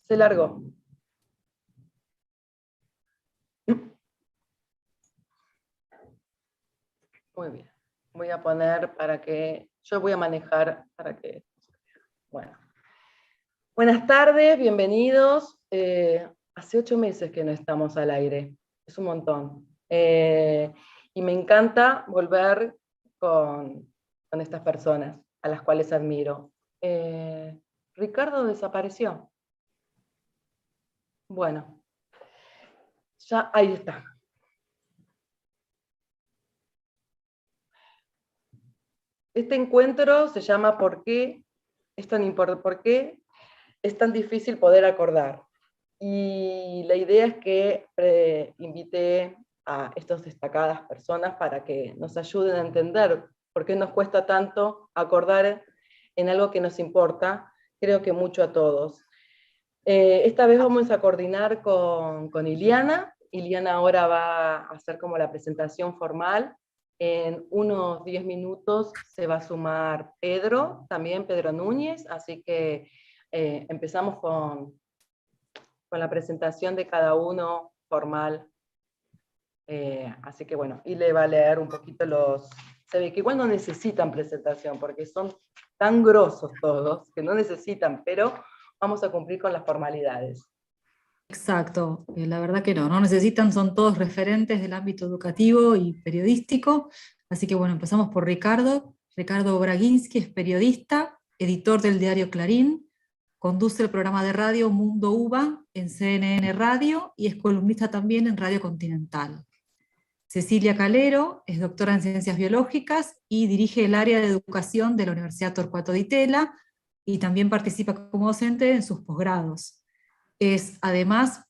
Se largó. Muy bien. Voy a poner para que... Yo voy a manejar para que... Bueno. Buenas tardes, bienvenidos. Hace 8 meses que no estamos al aire. Es un montón. Y me encanta volver con estas personas a las cuales admiro. Ricardo desapareció. Bueno, ya ahí está. Este encuentro se llama ¿Por qué es tan importante? ¿Por qué es tan difícil poder acordar? Y la idea es que invité a estas destacadas personas para que nos ayuden a entender por qué nos cuesta tanto acordar en algo que nos importa, creo que mucho a todos. Esta vez vamos a coordinar con Iliana. Iliana ahora va a hacer como la presentación formal. En unos 10 minutos se va a sumar Pedro, también Pedro Núñez, así que empezamos con la presentación de cada uno formal. Así que bueno, y le va a leer un poquito los... Se ve que igual no necesitan presentación, porque son tan grosos todos, que no necesitan, pero vamos a cumplir con las formalidades. Exacto, la verdad que no necesitan, son todos referentes del ámbito educativo y periodístico, así que bueno, empezamos por Ricardo. Ricardo Braginski es periodista, editor del diario Clarín, conduce el programa de radio Mundo UBA en CNN Radio y es columnista también en Radio Continental. Cecilia Calero es doctora en Ciencias Biológicas y dirige el área de educación de la Universidad Torcuato Di Tella y también participa como docente en sus posgrados. Es además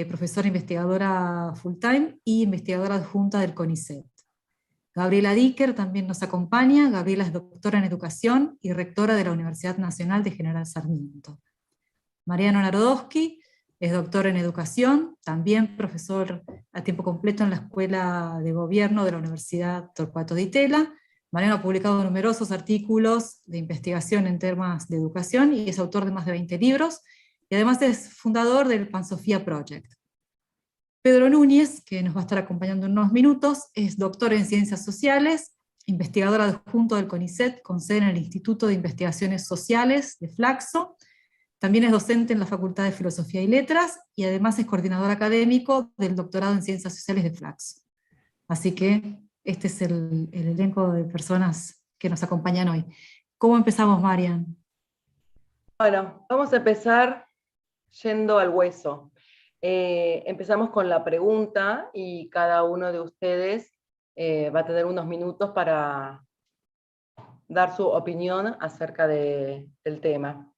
profesora investigadora full-time y investigadora adjunta del CONICET. Gabriela Dicker también nos acompaña. Gabriela es doctora en educación y rectora de la Universidad Nacional de General Sarmiento. Mariano Narodowski es doctor en educación, también profesor a tiempo completo en la Escuela de Gobierno de la Universidad Torcuato Di Tella. Mariano ha publicado numerosos artículos de investigación en temas de educación y es autor de más de 20 libros, y además es fundador del Pansofía Project. Pedro Núñez, que nos va a estar acompañando en unos minutos, es doctor en Ciencias Sociales, investigador adjunto del CONICET, con sede en el Instituto de Investigaciones Sociales de Flaxo. También es docente en la Facultad de Filosofía y Letras, y además es coordinador académico del doctorado en Ciencias Sociales de Flaxo. Así que este es el elenco de personas que nos acompañan hoy. ¿Cómo empezamos, Marian? Bueno, vamos a empezar yendo al hueso. Empezamos con la pregunta y cada uno de ustedes va a tener unos minutos para dar su opinión acerca del tema.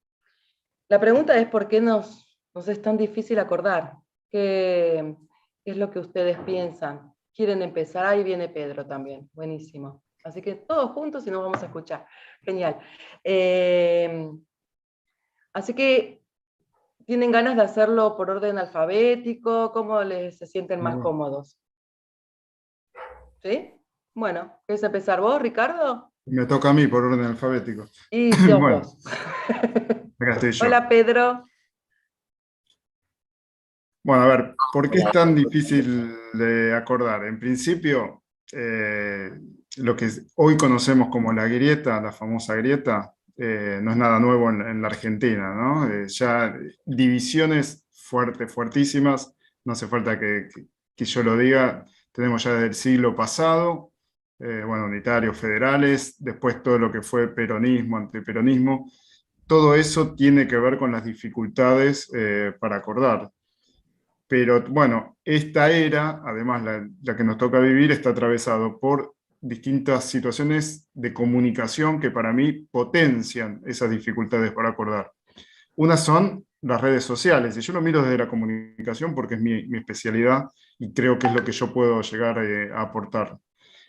La pregunta es ¿por qué nos es tan difícil acordar? ¿Qué es lo que ustedes piensan? ¿Quieren empezar? Ahí viene Pedro también, buenísimo. Así que todos juntos y nos vamos a escuchar. Genial. Así que, ¿tienen ganas de hacerlo por orden alfabético? ¿Cómo se sienten más cómodos? ¿Sí? Bueno, ¿quieres empezar vos, Ricardo? Me toca a mí por orden alfabético. Y sos Bueno, vos. acá estoy yo. Hola, Pedro. Bueno, a ver, ¿por qué es tan difícil de acordar? En principio, lo que hoy conocemos como la grieta, la famosa grieta, no es nada nuevo en la Argentina, ¿no? Ya divisiones fuertísimas, no hace falta que yo lo diga, tenemos ya desde el siglo pasado, bueno, unitarios, federales, después todo lo que fue peronismo, antiperonismo, todo eso tiene que ver con las dificultades para acordar. Pero bueno, esta era, además la que nos toca vivir, está atravesado por distintas situaciones de comunicación que para mí potencian esas dificultades para acordar. Una son las redes sociales, y yo lo miro desde la comunicación porque es mi especialidad y creo que es lo que yo puedo llegar a aportar.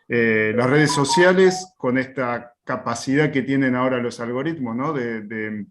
Las redes sociales, con esta capacidad que tienen ahora los algoritmos, ¿no? de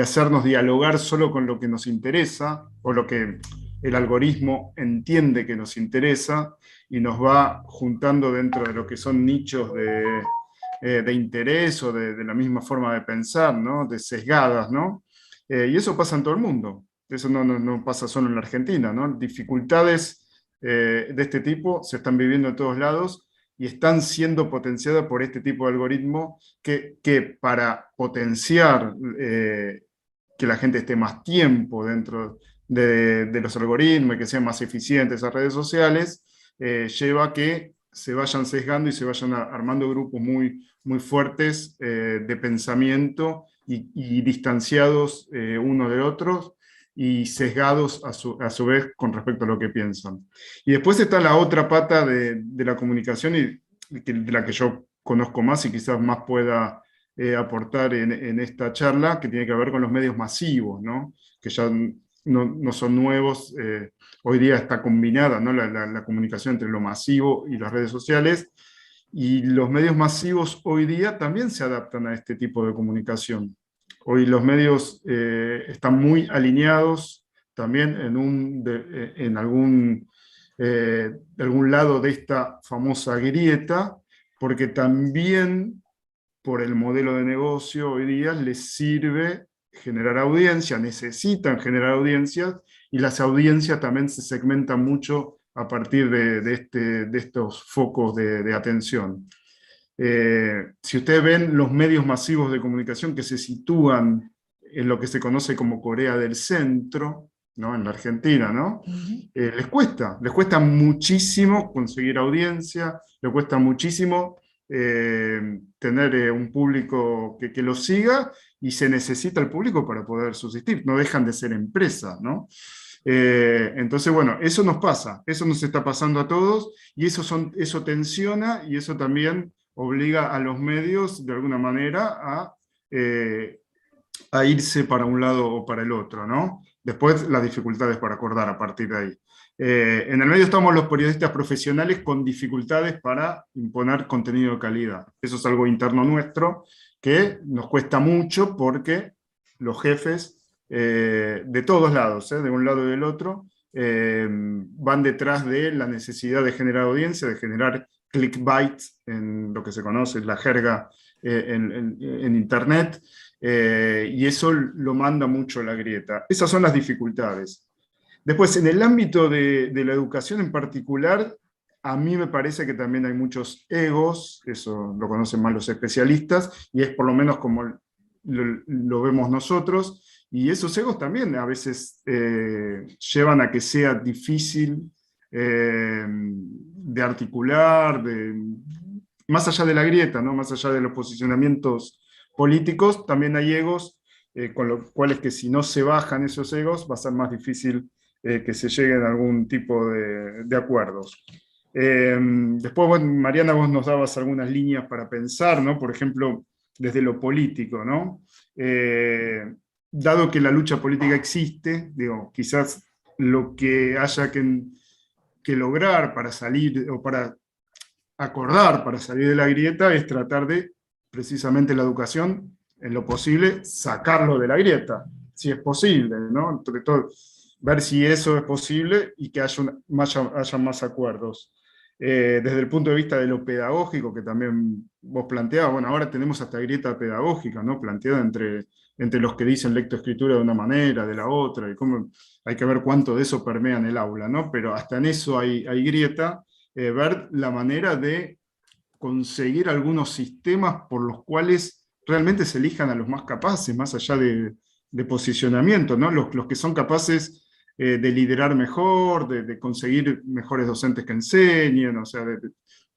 hacernos dialogar solo con lo que nos interesa, o lo que el algoritmo entiende que nos interesa, y nos va juntando dentro de lo que son nichos de interés o de la misma forma de pensar, ¿no? De sesgadas, ¿no? Y eso pasa en todo el mundo. eso no pasa solo en la Argentina, ¿no? Dificultades de este tipo se están viviendo en todos lados y están siendo potenciadas por este tipo de algoritmo que para potenciar que la gente esté más tiempo dentro de los algoritmos y que sean más eficientes esas redes sociales, lleva a que se vayan sesgando y se vayan armando grupos muy fuertes de pensamiento y distanciados unos de otros y sesgados a su vez con respecto a lo que piensan. Y después está la otra pata de la comunicación de la que yo conozco más y quizás más pueda aportar en esta charla, que tiene que ver con los medios masivos, ¿no? Que ya no son nuevos, hoy día está combinada, ¿no? La comunicación entre lo masivo y las redes sociales, y los medios masivos hoy día también se adaptan a este tipo de comunicación. Hoy los medios están muy alineados también en algún lado de esta famosa grieta, porque también por el modelo de negocio hoy día les sirve generar audiencia, necesitan generar audiencias, y las audiencias también se segmentan mucho a partir de estos focos de atención. Si ustedes ven los medios masivos de comunicación que se sitúan en lo que se conoce como Corea del Centro, ¿no? En la Argentina, ¿no? Les cuesta muchísimo conseguir audiencia, les cuesta muchísimo tener un público que lo siga, y se necesita el público para poder subsistir, no dejan de ser empresas, ¿no? Entonces, bueno, eso nos pasa, eso nos está pasando a todos, y eso tensiona, y eso también obliga a los medios, de alguna manera, a irse para un lado o para el otro, ¿no? Después, las dificultades para acordar a partir de ahí. En el medio estamos los periodistas profesionales con dificultades para imponer contenido de calidad. Eso es algo interno nuestro que nos cuesta mucho, porque los jefes de todos lados, de un lado y del otro, van detrás de la necesidad de generar audiencia, de generar clickbait, en lo que se conoce, la jerga en Internet, y eso lo manda mucho a la grieta. Esas son las dificultades. Después, en el ámbito de la educación en particular, a mí me parece que también hay muchos egos, eso lo conocen más los especialistas, y es por lo menos como lo vemos nosotros, y esos egos también a veces llevan a que sea difícil de articular, más allá de la grieta, ¿no? Más allá de los posicionamientos políticos, también hay egos, con los cuales que si no se bajan esos egos va a ser más difícil que se lleguen a algún tipo de acuerdos. Después, bueno, Mariana, vos nos dabas algunas líneas para pensar, ¿no? Por ejemplo, desde lo político, ¿no? Dado que la lucha política existe, digo, quizás lo que haya que lograr para salir, o para acordar para salir de la grieta, es tratar de, precisamente la educación, en lo posible, sacarlo de la grieta, si es posible, ¿no? Sobre todo, ver si eso es posible y que haya más acuerdos. Desde el punto de vista de lo pedagógico, que también vos planteabas, bueno, ahora tenemos hasta grieta pedagógica, ¿no? Planteada entre los que dicen lectoescritura de una manera, de la otra, y cómo hay que ver cuánto de eso permea en el aula, ¿no? Pero hasta en eso hay grieta, ver la manera de conseguir algunos sistemas por los cuales realmente se elijan a los más capaces, más allá de posicionamiento, ¿no? Los que son capaces de liderar mejor, de conseguir mejores docentes que enseñen, o sea,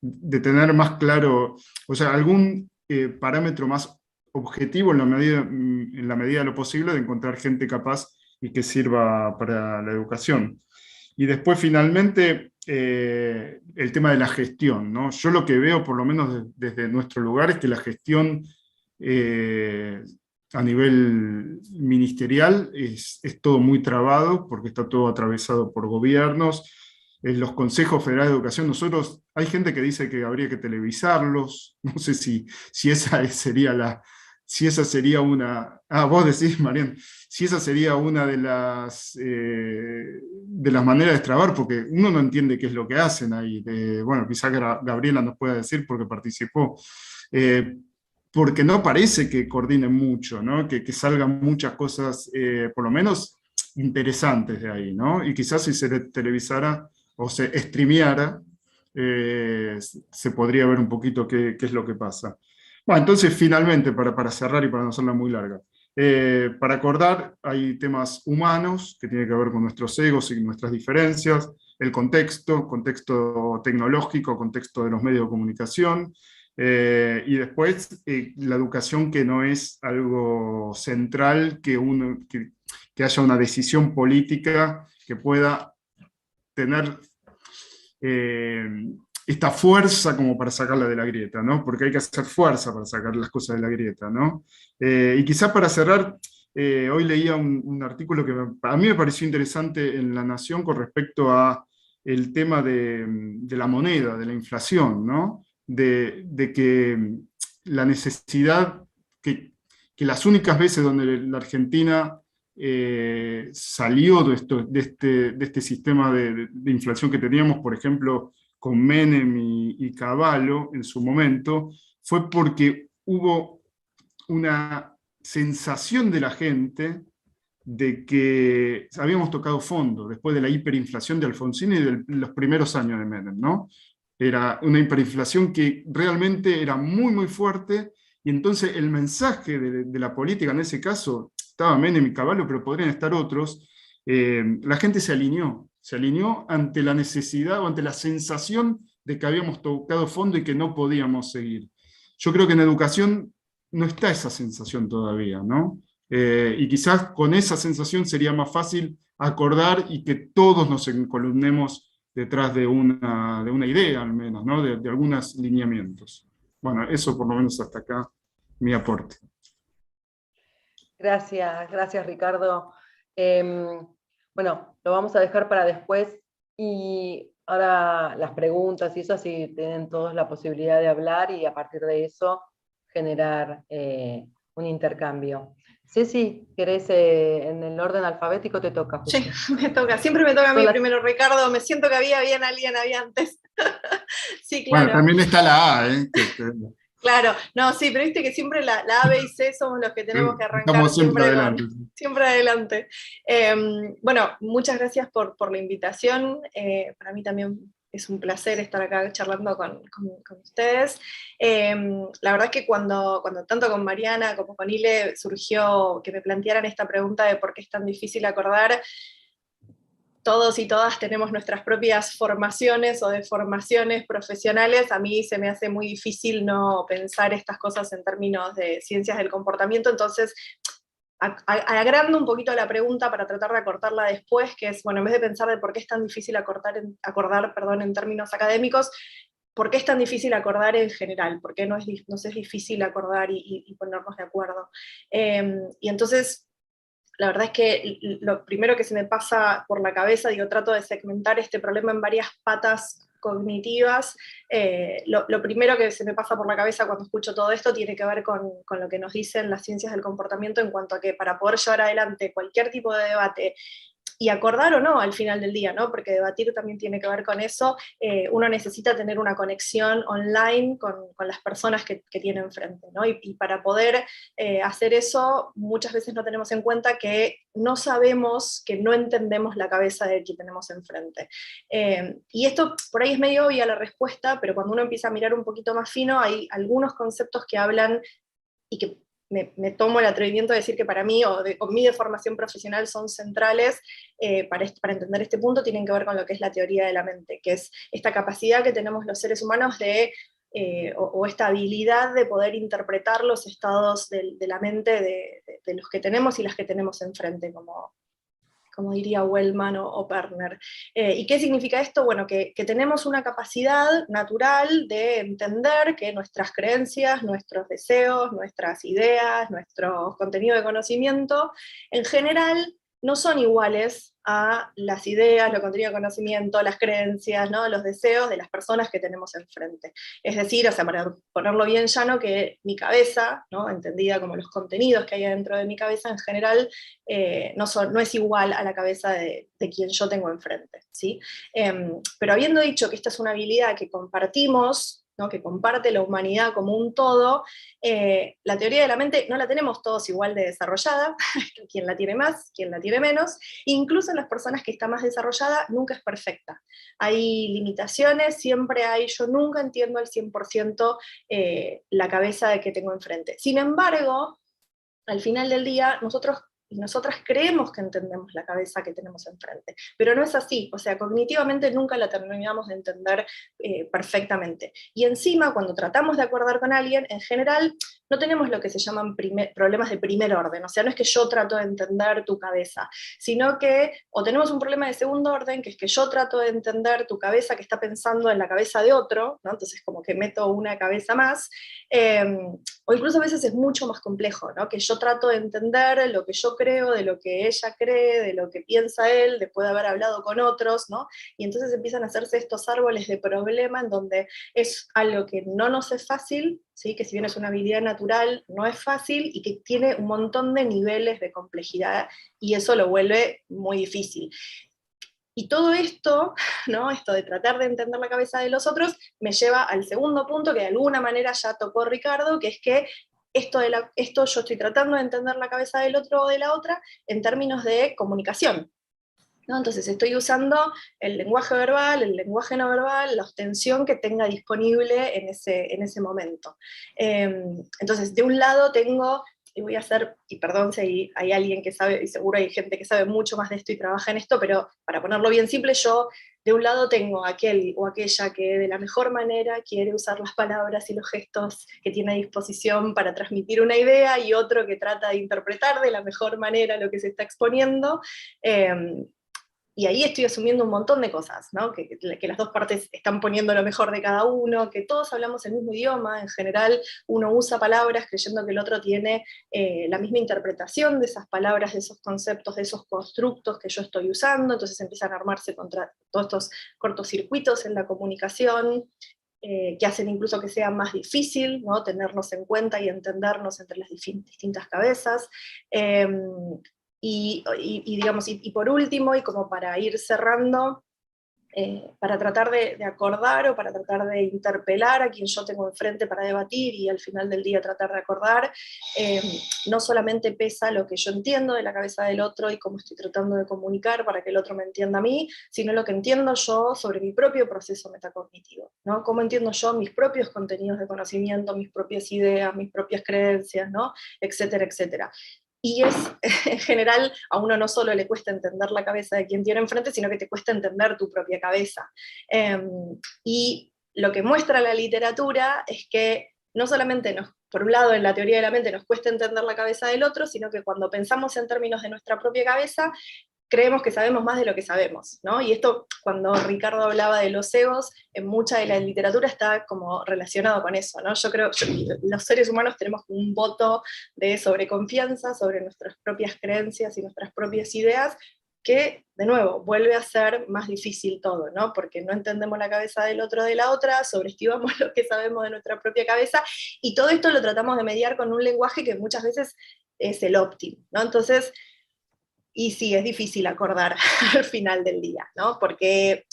de tener más claro, o sea, algún parámetro más objetivo en la medida de lo posible, de encontrar gente capaz y que sirva para la educación. Y después, finalmente, el tema de la gestión, ¿no? Yo lo que veo, por lo menos desde nuestro lugar, es que la gestión a nivel ministerial es todo muy trabado, porque está todo atravesado por gobiernos. En los consejos federales de educación, hay gente que dice que habría que televisarlos. No sé si esa sería una... vos decís, Marian, si esa sería una de las maneras de extrabar, porque uno no entiende qué es lo que hacen ahí. Bueno, quizás Gabriela nos pueda decir porque participó. Porque no parece que coordinen mucho, ¿no? Que salgan muchas cosas, por lo menos interesantes de ahí, ¿no? Y quizás si se televisara o se streameara, se podría ver un poquito qué es lo que pasa. Bueno, entonces finalmente, para cerrar y para no hacerla muy larga, para acordar hay temas humanos que tienen que ver con nuestros egos y nuestras diferencias, el contexto tecnológico, contexto de los medios de comunicación, y después la educación, que no es algo central, que haya una decisión política que pueda tener esta fuerza como para sacarla de la grieta, ¿no? Porque hay que hacer fuerza para sacar las cosas de la grieta, ¿no? Y quizás para cerrar, hoy leía un artículo que a mí me pareció interesante en La Nación con respecto a el tema de la moneda, de la inflación, ¿no? De que la necesidad, que las únicas veces donde la Argentina salió de este sistema de inflación que teníamos, por ejemplo, con Menem y Cavallo en su momento, fue porque hubo una sensación de la gente de que habíamos tocado fondo después de la hiperinflación de Alfonsín y de los primeros años de Menem, ¿no? Era una hiperinflación que realmente era muy, muy fuerte, y entonces el mensaje de la política, en ese caso, estaba Menem y Cavallo, pero podrían estar otros, la gente se alineó ante la necesidad o ante la sensación de que habíamos tocado fondo y que no podíamos seguir. Yo creo que en educación no está esa sensación todavía, ¿no? Y quizás con esa sensación sería más fácil acordar y que todos nos encolumnemos detrás de una idea, al menos, ¿no? De algunos lineamientos. Bueno, eso por lo menos hasta acá mi aporte. Gracias Ricardo. Bueno, lo vamos a dejar para después, y ahora las preguntas y eso, así tienen todos la posibilidad de hablar y a partir de eso generar un intercambio. Ceci, ¿querés en el orden alfabético? Te toca justo. Sí, me toca, siempre me toca a mí primero, Ricardo, me siento que había alguien antes. Sí, claro. Bueno, también está la A, Claro, no, sí, pero viste que siempre la A, B y C somos los que tenemos que arrancar. Estamos siempre adelante. Siempre adelante. Bueno, muchas gracias por la invitación. Para mí también es un placer estar acá charlando con ustedes. La verdad es que cuando tanto con Mariana como con Ile surgió que me plantearan esta pregunta de por qué es tan difícil acordar, todos y todas tenemos nuestras propias formaciones o deformaciones profesionales. A mí se me hace muy difícil no pensar estas cosas en términos de ciencias del comportamiento, entonces agrando un poquito la pregunta para tratar de acortarla después, que es, bueno, en vez de pensar de por qué es tan difícil acordar en términos académicos, ¿por qué es tan difícil acordar en general? ¿Por qué nos es difícil acordar y ponernos de acuerdo? Y entonces, la verdad es que lo primero que se me pasa por la cabeza, trato de segmentar este problema en varias patas cognitivas. Lo primero que se me pasa por la cabeza cuando escucho todo esto tiene que ver con lo que nos dicen las ciencias del comportamiento en cuanto a que para poder llevar adelante cualquier tipo de debate, y acordar o no al final del día, ¿no? Porque debatir también tiene que ver con eso, uno necesita tener una conexión online con las personas que tiene enfrente, ¿no? Y para poder hacer eso, muchas veces no tenemos en cuenta que no sabemos, que no entendemos la cabeza de quien tenemos enfrente. Y esto por ahí es medio obvia la respuesta, pero cuando uno empieza a mirar un poquito más fino, hay algunos conceptos que hablan y que me tomo el atrevimiento de decir que para mí, o mi deformación profesional, son centrales para entender este punto. Tienen que ver con lo que es la teoría de la mente, que es esta capacidad que tenemos los seres humanos de, o esta habilidad de poder interpretar los estados de la mente de los que tenemos y las que tenemos enfrente, como diría Wellman o Perner. ¿Y qué significa esto? Bueno, que tenemos una capacidad natural de entender que nuestras creencias, nuestros deseos, nuestras ideas, nuestro contenido de conocimiento, en general, no son iguales a las ideas, los contenidos de conocimiento, las creencias, ¿no? Los deseos de las personas que tenemos enfrente. Es decir, o sea, para ponerlo bien llano, que mi cabeza, ¿no? Entendida como los contenidos que hay dentro de mi cabeza, en general no es igual a la cabeza de quien yo tengo enfrente, ¿sí? Pero habiendo dicho que esta es una habilidad que compartimos, ¿no? Que comparte la humanidad como un todo, la teoría de la mente no la tenemos todos igual de desarrollada, quien la tiene más, quien la tiene menos, incluso en las personas que está más desarrollada nunca es perfecta. Hay limitaciones, siempre hay, yo nunca entiendo al 100% la cabeza de que tengo enfrente. Sin embargo, al final del día, nosotros y nosotras creemos que entendemos la cabeza que tenemos enfrente, pero no es así, o sea, cognitivamente nunca la terminamos de entender perfectamente. Y encima, cuando tratamos de acordar con alguien, en general, no tenemos lo que se llaman problemas de primer orden, o sea, no es que yo trato de entender tu cabeza, sino que o tenemos un problema de segundo orden, que es que yo trato de entender tu cabeza que está pensando en la cabeza de otro, ¿no? Entonces como que meto una cabeza más, o incluso a veces es mucho más complejo, ¿no? Que yo trato de entender lo que yo creo, de lo que ella cree, de lo que piensa él, después de haber hablado con otros, ¿no? Y entonces empiezan a hacerse estos árboles de problema en donde es algo que no nos es fácil, ¿sí? Que si bien es una habilidad natural, no es fácil y que tiene un montón de niveles de complejidad y eso lo vuelve muy difícil. Y todo esto, ¿no? Esto de tratar de entender la cabeza de los otros, me lleva al segundo punto que de alguna manera ya tocó Ricardo, que es que esto yo estoy tratando de entender la cabeza del otro o de la otra en términos de comunicación, ¿no? Entonces estoy usando el lenguaje verbal, el lenguaje no verbal, la ostensión que tenga disponible en ese momento. Entonces, de un lado tengo, y voy a hacer, y perdón si hay alguien que sabe, y seguro hay gente que sabe mucho más de esto y trabaja en esto, pero para ponerlo bien simple, yo de un lado tengo aquel o aquella que de la mejor manera quiere usar las palabras y los gestos que tiene a disposición para transmitir una idea, y otro que trata de interpretar de la mejor manera lo que se está exponiendo. Y ahí estoy asumiendo un montón de cosas, ¿no? Que las dos partes están poniendo lo mejor de cada uno, que todos hablamos el mismo idioma, en general uno usa palabras creyendo que el otro tiene la misma interpretación de esas palabras, de esos conceptos, de esos constructos que yo estoy usando, entonces empiezan a armarse contra todos estos cortocircuitos en la comunicación, que hacen incluso que sea más difícil, ¿no? Tenernos en cuenta y entendernos entre las distintas cabezas. Y por último, y como para ir cerrando, para tratar de acordar o para tratar de interpelar a quien yo tengo enfrente para debatir y al final del día tratar de acordar, no solamente pesa lo que yo entiendo de la cabeza del otro y cómo estoy tratando de comunicar para que el otro me entienda a mí, sino lo que entiendo yo sobre mi propio proceso metacognitivo, ¿no? Cómo entiendo yo mis propios contenidos de conocimiento, mis propias ideas, mis propias creencias, ¿no? Etcétera, etcétera. Y en general, a uno no solo le cuesta entender la cabeza de quien tiene enfrente, sino que te cuesta entender tu propia cabeza. Y lo que muestra la literatura es que no solamente por un lado en la teoría de la mente nos cuesta entender la cabeza del otro, sino que cuando pensamos en términos de nuestra propia cabeza, creemos que sabemos más de lo que sabemos, ¿no? Y esto, cuando Ricardo hablaba de los egos, en mucha de la literatura está como relacionado con eso, ¿no? Yo creo que los seres humanos tenemos un voto de sobreconfianza sobre nuestras propias creencias y nuestras propias ideas, que, de nuevo, vuelve a ser más difícil todo, ¿no? Porque no entendemos la cabeza del otro o de la otra, sobreestimamos lo que sabemos de nuestra propia cabeza, y todo esto lo tratamos de mediar con un lenguaje que muchas veces es el óptimo, ¿no? Entonces, y sí, es difícil acordar al final del día, ¿no? Porque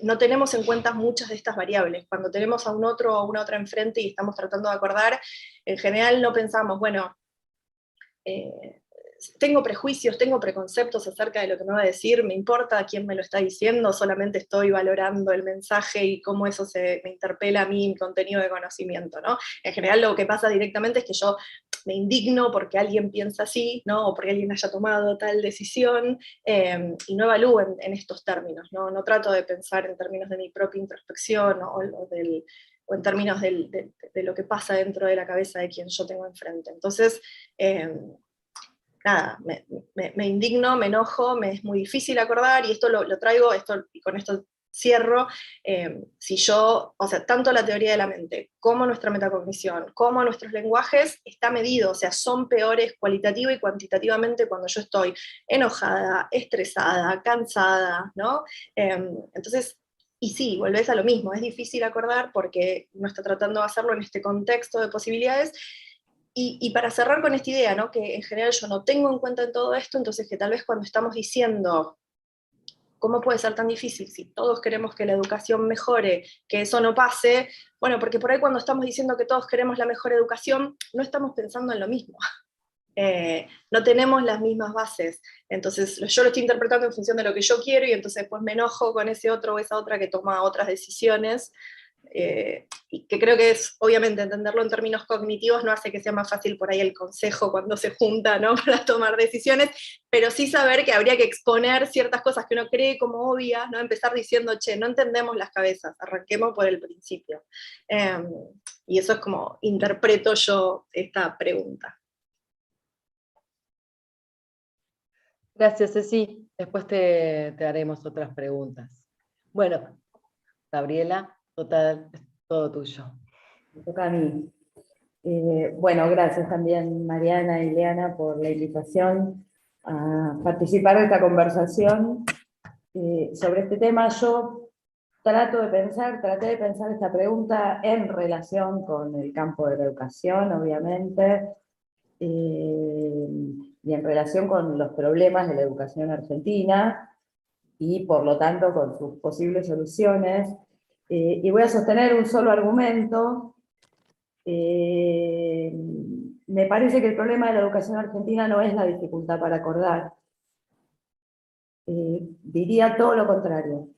no tenemos en cuenta muchas de estas variables. Cuando tenemos a un otro o a una otra enfrente y estamos tratando de acordar, en general no pensamos, bueno, tengo prejuicios, tengo preconceptos acerca de lo que me va a decir, me importa quién me lo está diciendo, solamente estoy valorando el mensaje y cómo eso me interpela a mí, mi contenido de conocimiento, ¿no? En general lo que pasa directamente es que yo me indigno porque alguien piensa así, ¿no? O porque alguien haya tomado tal decisión, y no evalúo en estos términos, ¿no? No trato de pensar en términos de mi propia introspección o en términos de lo que pasa dentro de la cabeza de quien yo tengo enfrente. Entonces, nada, me indigno, me enojo, me es muy difícil acordar, y esto lo traigo, y con esto cierro, si yo, o sea, tanto la teoría de la mente, como nuestra metacognición, como nuestros lenguajes, está medido, o sea, son peores cualitativa y cuantitativamente cuando yo estoy enojada, estresada, cansada, ¿no? Entonces, y sí, volvés a lo mismo, es difícil acordar porque uno está tratando de hacerlo en este contexto de posibilidades. Y para cerrar con esta idea, ¿no? Que en general yo no tengo en cuenta en todo esto, entonces que tal vez cuando estamos diciendo ¿cómo puede ser tan difícil si todos queremos que la educación mejore, que eso no pase? Bueno, porque por ahí cuando estamos diciendo que todos queremos la mejor educación, no estamos pensando en lo mismo. No tenemos las mismas bases. Entonces yo lo estoy interpretando en función de lo que yo quiero y entonces después me enojo con ese otro o esa otra que toma otras decisiones. Y que creo que es, obviamente, entenderlo en términos cognitivos no hace que sea más fácil por ahí el consejo cuando se junta, ¿no? Para tomar decisiones, pero sí saber que habría que exponer ciertas cosas que uno cree como obvias, ¿no? Empezar diciendo, che, no entendemos las cabezas, arranquemos por el principio. Y eso es como interpreto yo esta pregunta. Gracias, Ceci. Después te haremos otras preguntas. Bueno, Gabriela, total, es todo tuyo. Me toca a mí. Bueno, gracias también Mariana y Leana por la invitación a participar de esta conversación sobre este tema. Yo traté de pensar esta pregunta en relación con el campo de la educación, obviamente, y en relación con los problemas de la educación argentina, y por lo tanto con sus posibles soluciones. Y voy a sostener un solo argumento. Me parece que el problema de la educación argentina no es la dificultad para acordar. Diría todo lo contrario.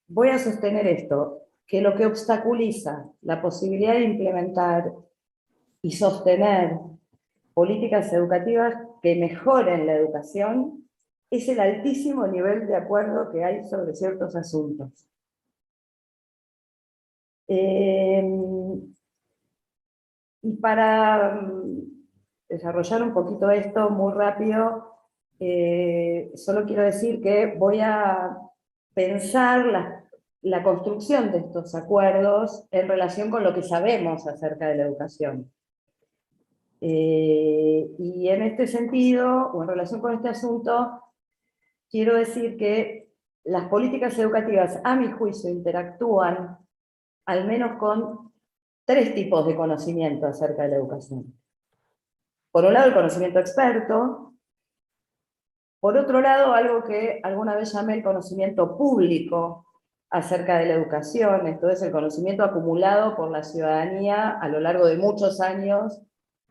Voy a sostener esto, que lo que obstaculiza la posibilidad de implementar y sostener políticas educativas que mejoren la educación es el altísimo nivel de acuerdo que hay sobre ciertos asuntos. Y para desarrollar un poquito esto muy rápido, solo quiero decir que voy a pensar la construcción de estos acuerdos en relación con lo que sabemos acerca de la educación. Y en este sentido, o en relación con este asunto, quiero decir que las políticas educativas, a mi juicio, interactúan al menos con 3 tipos de conocimiento acerca de la educación. Por un lado, el conocimiento experto. Por otro lado, algo que alguna vez llamé el conocimiento público acerca de la educación, esto es el conocimiento acumulado por la ciudadanía a lo largo de muchos años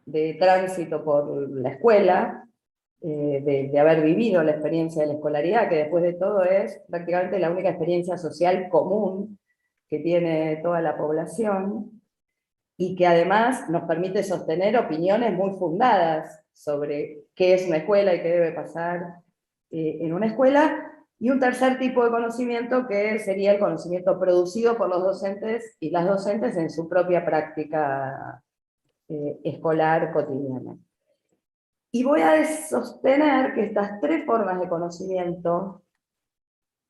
de tránsito por la escuela, de haber vivido la experiencia de la escolaridad, que después de todo es prácticamente la única experiencia social común que tiene toda la población, y que además nos permite sostener opiniones muy fundadas sobre qué es una escuela y qué debe pasar en una escuela. Y un tercer tipo de conocimiento que sería el conocimiento producido por los docentes y las docentes en su propia práctica escolar cotidiana. Y voy a sostener que estas 3 formas de conocimiento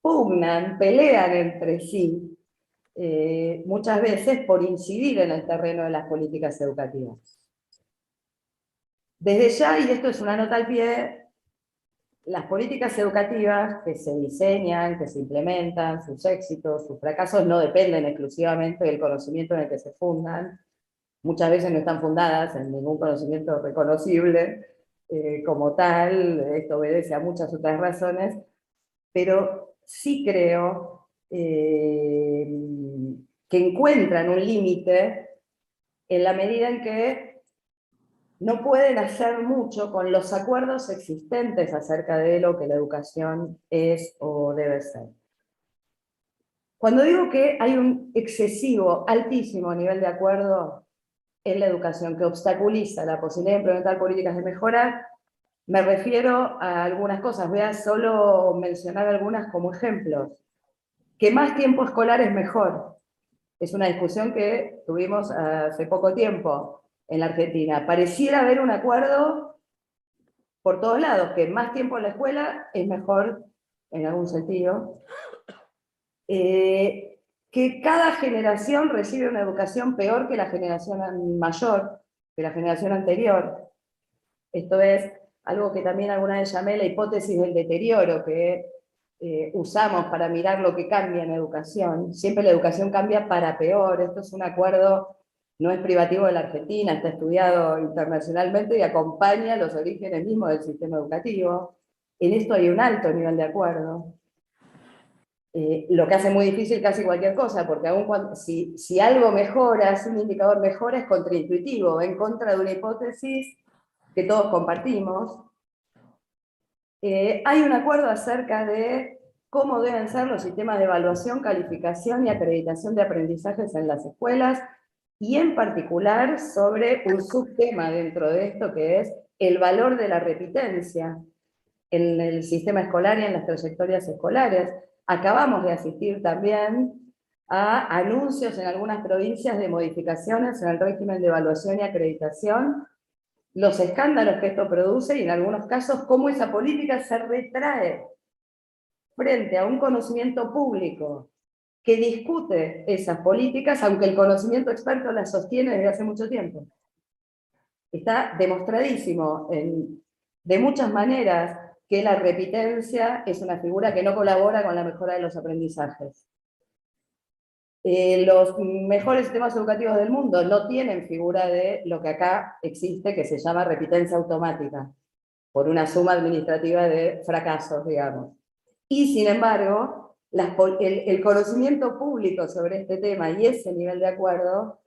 pugnan, pelean entre sí, muchas veces por incidir en el terreno de las políticas educativas. Desde ya, y esto es una nota al pie, las políticas educativas que se diseñan, que se implementan, sus éxitos, sus fracasos, no dependen exclusivamente del conocimiento en el que se fundan. Muchas veces no están fundadas en ningún conocimiento reconocible como tal, esto obedece a muchas otras razones, pero sí creo que encuentran un límite en la medida en que no pueden hacer mucho con los acuerdos existentes acerca de lo que la educación es o debe ser. Cuando digo que hay un excesivo, altísimo nivel de acuerdo en la educación que obstaculiza la posibilidad de implementar políticas de mejora, me refiero a algunas cosas. Voy a solo mencionar algunas como ejemplos. Que más tiempo escolar es mejor. Es una discusión que tuvimos hace poco tiempo en la Argentina. Pareciera haber un acuerdo por todos lados, que más tiempo en la escuela es mejor en algún sentido. Que cada generación recibe una educación peor que la generación mayor, que la generación anterior. Esto es algo que también alguna vez llamé la hipótesis del deterioro, que usamos para mirar lo que cambia en educación. Siempre la educación cambia para peor. Esto es un acuerdo, no es privativo de la Argentina, está estudiado internacionalmente y acompaña los orígenes mismos del sistema educativo. En esto hay un alto nivel de acuerdo. Lo que hace muy difícil casi cualquier cosa, porque aun cuando, si algo mejora, si un indicador mejora, es contraintuitivo, va en contra de una hipótesis que todos compartimos. Hay un acuerdo acerca de cómo deben ser los sistemas de evaluación, calificación y acreditación de aprendizajes en las escuelas, y en particular sobre un subtema dentro de esto que es el valor de la repitencia en el sistema escolar y en las trayectorias escolares. Acabamos de asistir también a anuncios en algunas provincias de modificaciones en el régimen de evaluación y acreditación, los escándalos que esto produce y en algunos casos cómo esa política se retrae frente a un conocimiento público que discute esas políticas, aunque el conocimiento experto las sostiene desde hace mucho tiempo. Está demostradísimo de muchas maneras que la repitencia es una figura que no colabora con la mejora de los aprendizajes. Los mejores sistemas educativos del mundo no tienen figura de lo que acá existe, que se llama repitencia automática, por una suma administrativa de fracasos, digamos. Y sin embargo, el conocimiento público sobre este tema y ese nivel de acuerdo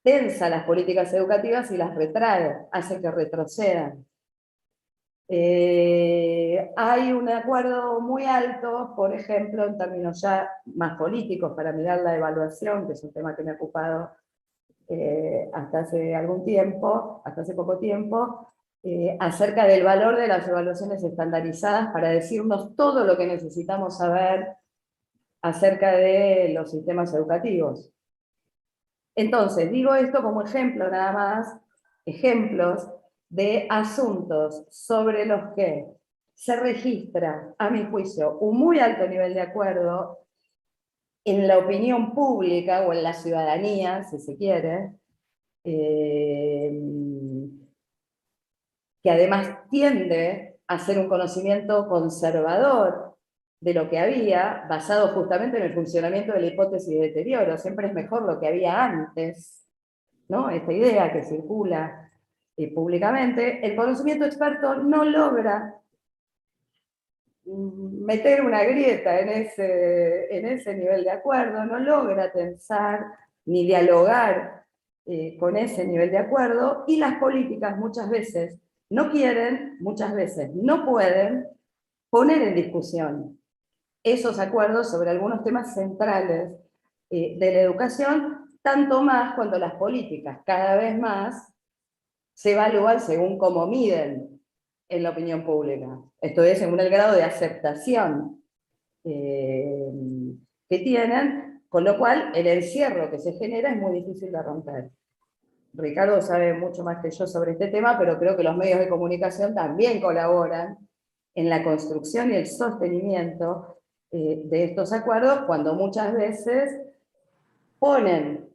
tensa las políticas educativas y las retrae, hace que retrocedan. Hay un acuerdo muy alto, por ejemplo, en términos ya más políticos, para mirar la evaluación, que es un tema que me ha ocupado hasta hace algún tiempo, hasta hace poco tiempo, acerca del valor de las evaluaciones estandarizadas para decirnos todo lo que necesitamos saber acerca de los sistemas educativos. Entonces, digo esto como ejemplo nada más, ejemplos de asuntos sobre los que se registra, a mi juicio, un muy alto nivel de acuerdo en la opinión pública o en la ciudadanía, si se quiere, que además tiende a ser un conocimiento conservador de lo que había, basado justamente en el funcionamiento de la hipótesis de deterioro. Siempre es mejor lo que había antes, ¿no? Esta idea que circula públicamente. El conocimiento experto no logra meter una grieta en ese nivel de acuerdo, no logra tensar ni dialogar con ese nivel de acuerdo, y las políticas muchas veces no quieren, muchas veces no pueden poner en discusión esos acuerdos sobre algunos temas centrales de la educación, tanto más cuando las políticas cada vez más se evalúan según cómo miden en la opinión pública. Esto es, según el grado de aceptación que tienen, con lo cual el encierro que se genera es muy difícil de romper. Ricardo sabe mucho más que yo sobre este tema, pero creo que los medios de comunicación también colaboran en la construcción y el sostenimiento de estos acuerdos, cuando muchas veces ponen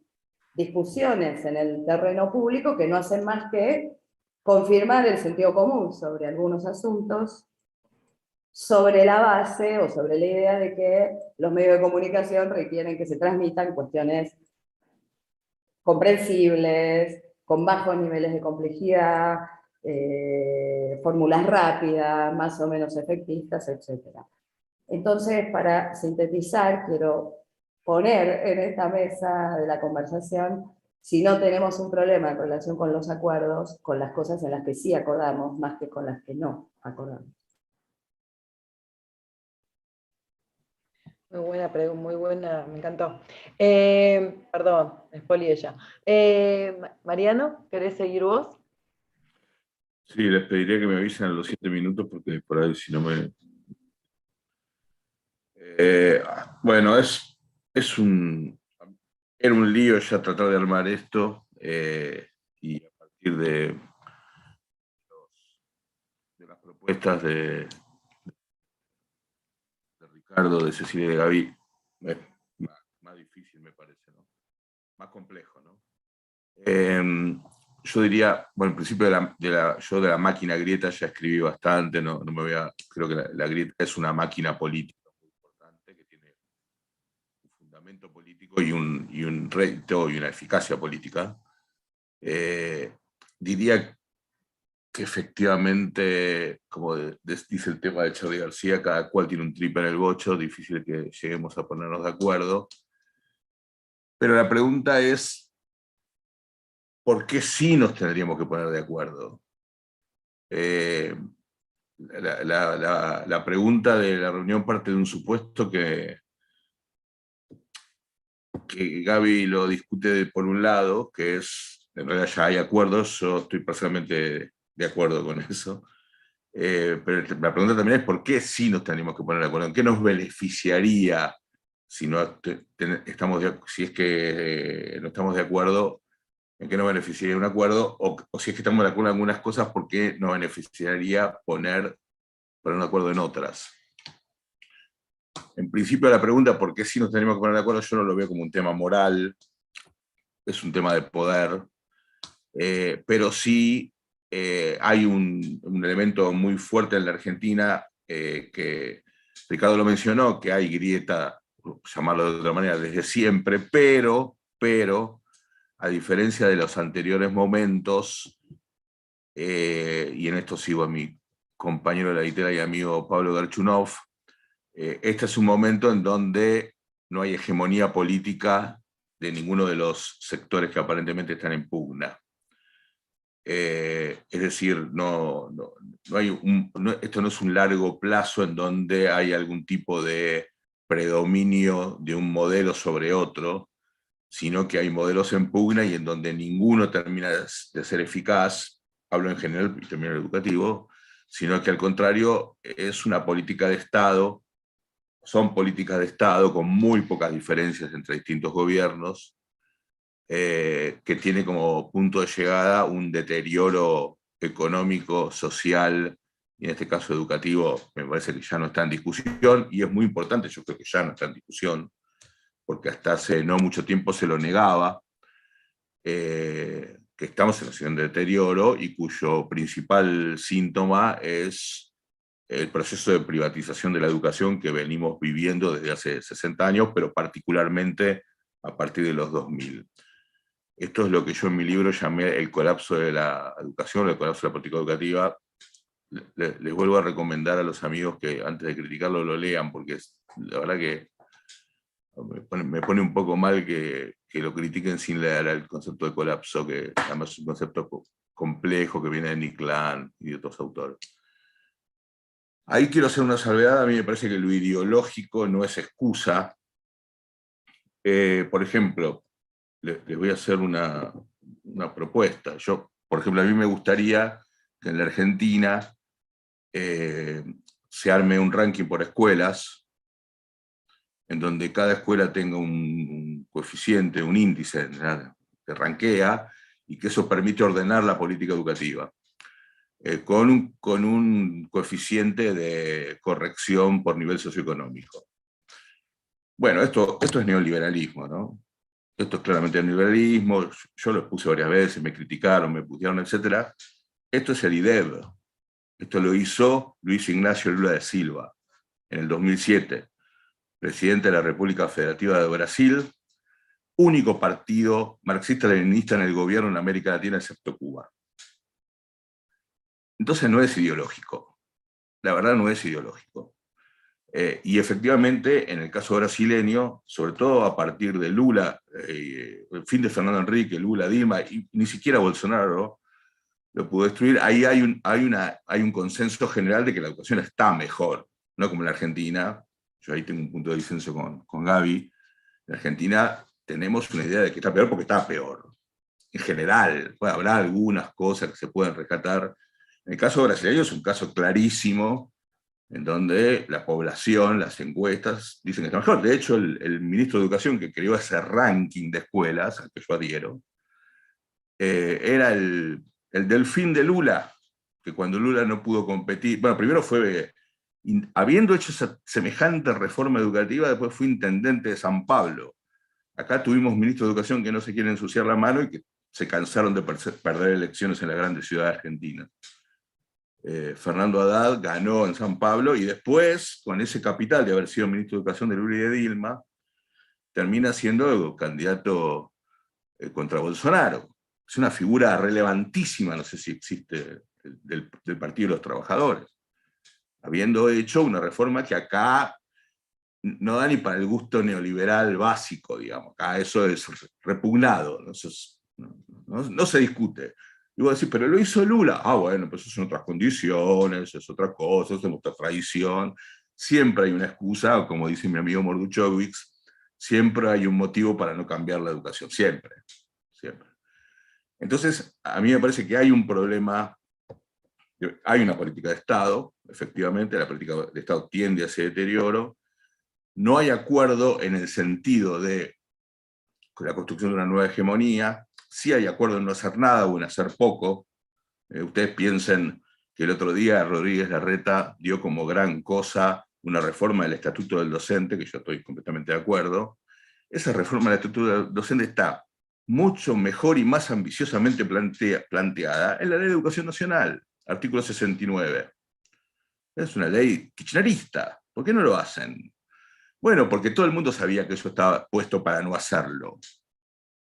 discusiones en el terreno público que no hacen más que confirmar el sentido común sobre algunos asuntos, sobre la base o sobre la idea de que los medios de comunicación requieren que se transmitan cuestiones comprensibles, con bajos niveles de complejidad, fórmulas rápidas, más o menos efectistas, etc. Entonces, para sintetizar, quiero poner en esta mesa de la conversación, si no tenemos un problema en relación con los acuerdos, con las cosas en las que sí acordamos, más que con las que no acordamos. Muy buena pregunta, muy buena, me encantó. Perdón, me expolié ya. Mariano, ¿querés seguir vos? Sí, les pediría que me avisen a los 7 minutos porque por ahí si no me... bueno, era un lío ya tratar de armar esto y a partir de las propuestas de Ricardo, de Cecilia y de Gaby, es más difícil me parece, ¿no? Más complejo, ¿no? Yo diría, bueno, en principio yo de la máquina grieta ya escribí bastante, no me voy a, creo que la grieta es una máquina política muy importante que tiene un fundamento político y un rédito y una eficacia política. Diría que efectivamente, como dice el tema de Charly García, cada cual tiene un trip en el bocho, difícil que lleguemos a ponernos de acuerdo. Pero la pregunta es, ¿por qué sí nos tendríamos que poner de acuerdo? La pregunta de la reunión parte de un supuesto que Gaby lo discute por un lado, que es, en realidad ya hay acuerdos, yo estoy personalmente de acuerdo con eso, pero la pregunta también es ¿por qué sí nos tenemos que poner de acuerdo? ¿En qué nos beneficiaría si, si es que no estamos de acuerdo? ¿En qué nos beneficiaría un acuerdo? O si es que estamos de acuerdo en algunas cosas, ¿por qué nos beneficiaría poner de acuerdo en otras? En principio la pregunta ¿por qué sí nos tenemos que poner de acuerdo? Yo no lo veo como un tema moral, es un tema de poder, pero sí hay un elemento muy fuerte en la Argentina que Ricardo lo mencionó, que hay grieta, llamarlo de otra manera, desde siempre, pero a diferencia de los anteriores momentos, y en esto sigo a mi compañero de la litera y amigo Pablo Garchunov, este es un momento en donde no hay hegemonía política de ninguno de los sectores que aparentemente están en pugna. Es decir, esto no es un largo plazo en donde hay algún tipo de predominio de un modelo sobre otro, sino que hay modelos en pugna y en donde ninguno termina de ser eficaz, hablo en general y también en el educativo, sino que al contrario es una política de Estado, son políticas de Estado con muy pocas diferencias entre distintos gobiernos, que tiene como punto de llegada un deterioro económico, social, y en este caso educativo, me parece que ya no está en discusión, y es muy importante, yo creo que ya no está en discusión, porque hasta hace no mucho tiempo se lo negaba, que estamos en una situación de deterioro y cuyo principal síntoma es el proceso de privatización de la educación que venimos viviendo desde hace 60 años, pero particularmente a partir de los 2000. Esto es lo que yo en mi libro llamé el colapso de la educación, el colapso de la política educativa. Les vuelvo a recomendar a los amigos que antes de criticarlo lo lean, porque la verdad que me pone un poco mal que lo critiquen sin leer el concepto de colapso, que además es un concepto complejo que viene de Nick Land y de otros autores. Ahí quiero hacer una salvedad, a mí me parece que lo ideológico no es excusa. Por ejemplo, les voy a hacer una propuesta. Por ejemplo, a mí me gustaría que en la Argentina se arme un ranking por escuelas, en donde cada escuela tenga un coeficiente, un índice que rankea, y que eso permite ordenar la política educativa, con un coeficiente de corrección por nivel socioeconómico. Bueno, esto es neoliberalismo, ¿no? Esto es claramente neoliberalismo, yo lo expuse varias veces, me criticaron, me putearon, etc. Esto es el IDEB. Esto lo hizo Luis Ignacio Lula da Silva en el 2007, presidente de la República Federativa de Brasil, único partido marxista-leninista en el gobierno en América Latina excepto Cuba. Entonces no es ideológico, la verdad no es ideológico. Y efectivamente, en el caso brasileño, sobre todo a partir de Lula, el fin de Fernando Henrique, Lula, Dilma, y ni siquiera Bolsonaro lo pudo destruir, ahí hay un consenso general de que la educación está mejor, no como en la Argentina. Yo ahí tengo un punto de disenso con Gaby. En Argentina tenemos una idea de que está peor porque está peor. En general, habrá algunas cosas que se pueden rescatar. En el caso brasileño es un caso clarísimo, en donde la población, las encuestas, dicen que está mejor. De hecho, el ministro de Educación que creó ese ranking de escuelas, al que yo adhiero, era el delfín de Lula, que cuando Lula no pudo competir, bueno, primero fue, habiendo hecho esa semejante reforma educativa, después fue intendente de San Pablo. Acá tuvimos ministros de Educación que no se quieren ensuciar la mano y que se cansaron de perder elecciones en las grandes ciudades argentinas. Fernando Haddad ganó en San Pablo y después, con ese capital de haber sido ministro de Educación de Lula y de Dilma, termina siendo candidato contra Bolsonaro. Es una figura relevantísima, no sé si existe del Partido de los Trabajadores, habiendo hecho una reforma que acá no da ni para el gusto neoliberal básico, digamos. Acá eso es repugnado, no se discute. Y vos decís, pero lo hizo Lula. Ah, bueno, pues eso son otras condiciones, es otra cosa, es otra tradición. Siempre hay una excusa, como dice mi amigo Morduchowicz, siempre hay un motivo para no cambiar la educación, siempre, siempre. Entonces, a mí me parece que hay un problema, hay una política de Estado, efectivamente, la política de Estado tiende a ese deterioro, no hay acuerdo en el sentido de la construcción de una nueva hegemonía, sí hay acuerdo en no hacer nada o en hacer poco. Ustedes piensen que el otro día Rodríguez Larreta dio como gran cosa una reforma del Estatuto del Docente, que yo estoy completamente de acuerdo. Esa reforma del Estatuto del Docente está mucho mejor y más ambiciosamente planteada en la Ley de Educación Nacional, artículo 69. Es una ley kirchnerista. ¿Por qué no lo hacen? Bueno, porque todo el mundo sabía que eso estaba puesto para no hacerlo.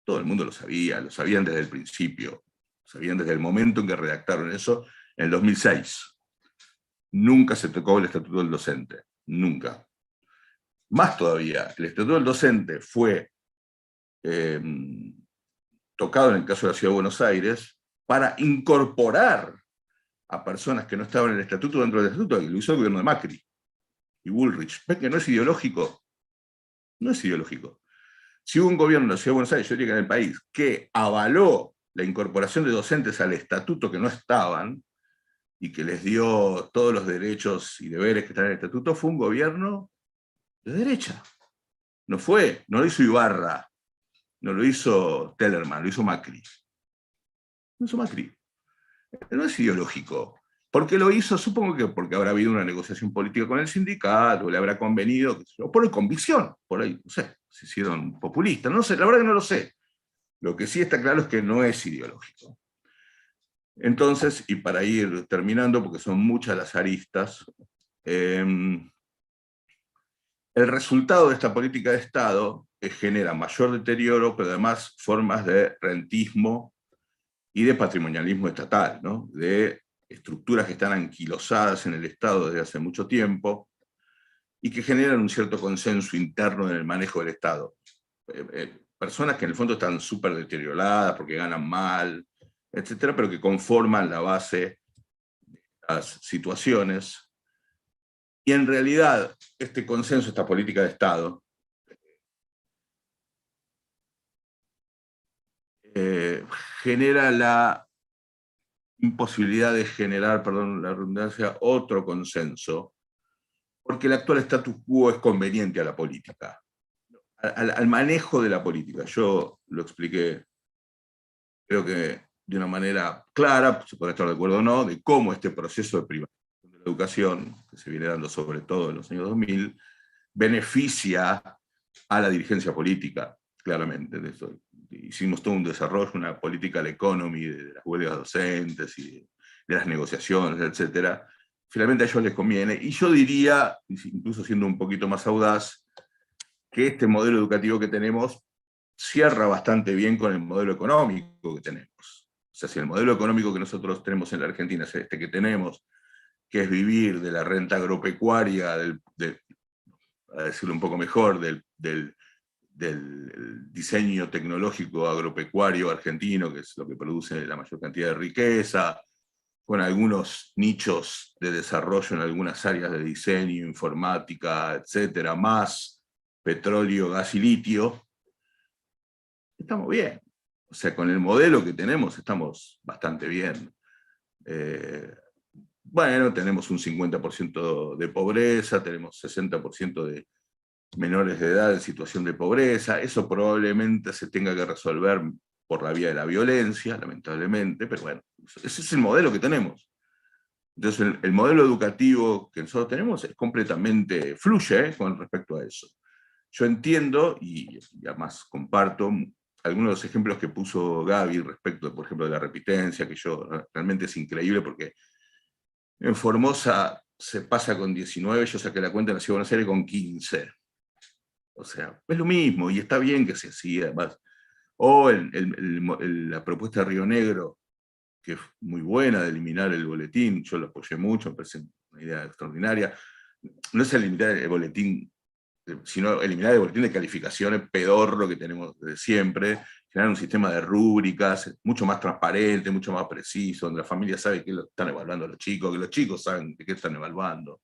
Todo el mundo lo sabían desde el principio, lo sabían desde el momento en que redactaron eso, en el 2006. Nunca se tocó el Estatuto del Docente, nunca. Más todavía, el Estatuto del Docente fue tocado en el caso de la Ciudad de Buenos Aires para incorporar a personas que no estaban en el Estatuto dentro del Estatuto, y lo hizo el gobierno de Macri y Bullrich. ¿Ves que no es ideológico? No es ideológico. Si hubo un gobierno en la Ciudad de Buenos Aires, yo diría que en el país, que avaló la incorporación de docentes al estatuto que no estaban, y que les dio todos los derechos y deberes que están en el estatuto, fue un gobierno de derecha. No lo hizo Ibarra, no lo hizo Tellerman, lo hizo Macri. Lo hizo Macri. No es ideológico. ¿Por qué lo hizo? Supongo que porque habrá habido una negociación política con el sindicato, le habrá convenido, o por convicción, por ahí, no sé, se hicieron populistas, no sé, la verdad que no lo sé. Lo que sí está claro es que no es ideológico. Entonces, y para ir terminando, porque son muchas las aristas, el resultado de esta política de Estado genera mayor deterioro, pero además formas de rentismo y de patrimonialismo estatal, ¿no? De estructuras que están anquilosadas en el Estado desde hace mucho tiempo y que generan un cierto consenso interno en el manejo del Estado. Personas que en el fondo están súper deterioradas porque ganan mal, etcétera, pero que conforman la base de las situaciones. Y en realidad, este consenso, esta política de Estado, genera la imposibilidad de generar, perdón la redundancia, otro consenso, porque el actual status quo es conveniente a la política, al manejo de la política. Yo lo expliqué, creo que de una manera clara, se puede estar de acuerdo o no, de cómo este proceso de privatización de la educación, que se viene dando sobre todo en los años 2000, beneficia a la dirigencia política, claramente. De eso. Hicimos todo un desarrollo, una political economy de las huelgas docentes y de las negociaciones, etc. Finalmente a ellos les conviene, y yo diría, incluso siendo un poquito más audaz, que este modelo educativo que tenemos cierra bastante bien con el modelo económico que tenemos. O sea, si el modelo económico que nosotros tenemos en la Argentina es este que tenemos, que es vivir de la renta agropecuaria, a decirlo un poco mejor, del diseño tecnológico agropecuario argentino, que es lo que produce la mayor cantidad de riqueza, con algunos nichos de desarrollo en algunas áreas de diseño, informática, etcétera, más petróleo, gas y litio, estamos bien. O sea, con el modelo que tenemos estamos bastante bien. Bueno, tenemos un 50% de pobreza, tenemos 60% de menores de edad en situación de pobreza. Eso probablemente se tenga que resolver por la vía de la violencia, lamentablemente, pero bueno, ese es el modelo que tenemos. Entonces el modelo educativo que nosotros tenemos es completamente, fluye con respecto a eso. Yo entiendo, y además comparto, algunos de los ejemplos que puso Gaby respecto, por ejemplo, de la repitencia, que yo realmente es increíble porque en Formosa se pasa con 19, yo saqué la cuenta en la Ciudad de Buenos Aires con 15. O sea, es lo mismo, y está bien que se siga además. O la propuesta de Río Negro, que es muy buena, de eliminar el boletín. Yo lo apoyé mucho, me parece una idea extraordinaria. No es eliminar el boletín, sino eliminar el boletín de calificaciones pedorro que tenemos de siempre, generar un sistema de rúbricas mucho más transparente, mucho más preciso, donde la familia sabe qué lo están evaluando los chicos, que los chicos saben de qué están evaluando.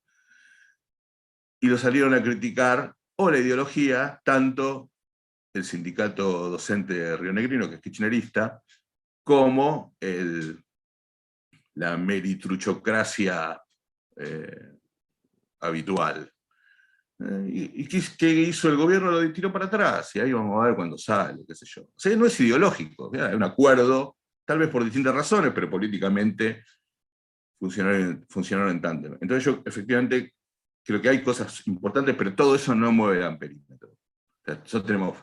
Y lo salieron a criticar, o la ideología, tanto el sindicato docente rionegrino, que es kirchnerista, como la meritruchocracia habitual. ¿Y qué hizo el gobierno? Lo tiró para atrás, y ahí vamos a ver cuando sale, qué sé yo. O sea, no es ideológico, es un acuerdo, tal vez por distintas razones, pero políticamente funcionaron en tándem. Entonces yo efectivamente creo que hay cosas importantes, pero todo eso no mueve el amperímetro. O sea, nosotros tenemos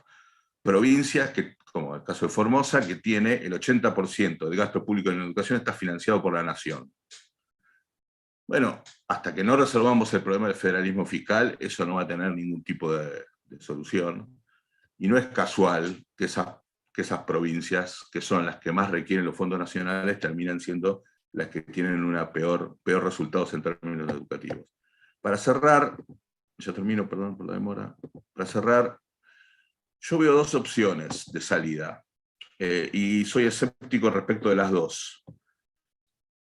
provincias, como el caso de Formosa, que tiene el 80% del gasto público en educación está financiado por la nación. Bueno, hasta que no resolvamos el problema del federalismo fiscal, eso no va a tener ningún tipo de solución. Y no es casual que esas provincias, que son las que más requieren los fondos nacionales, terminan siendo las que tienen peor resultados en términos educativos. Para cerrar, ya termino, perdón por la demora, para cerrar, yo veo dos opciones de salida, y soy escéptico respecto de las dos.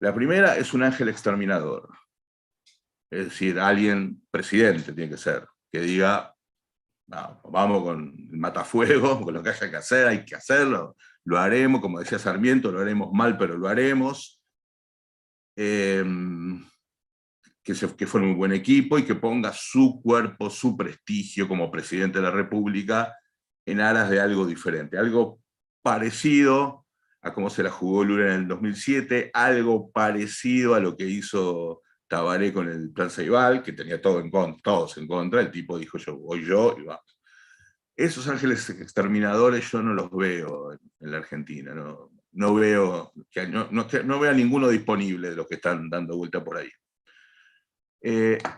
La primera es un ángel exterminador, es decir, alguien, presidente tiene que ser, que diga, no, vamos con el matafuego, con lo que haya que hacer, hay que hacerlo, lo haremos, como decía Sarmiento, lo haremos mal, pero lo haremos. Que fuera un buen equipo y que ponga su cuerpo, su prestigio como presidente de la República en aras de algo diferente, algo parecido a cómo se la jugó Lula en el 2007, algo parecido a lo que hizo Tabaré con el Plan Ceibal, que tenía todos en contra, el tipo dijo voy yo y va. Esos ángeles exterminadores yo no los veo en la Argentina, no veo a ninguno disponible de los que están dando vuelta por ahí.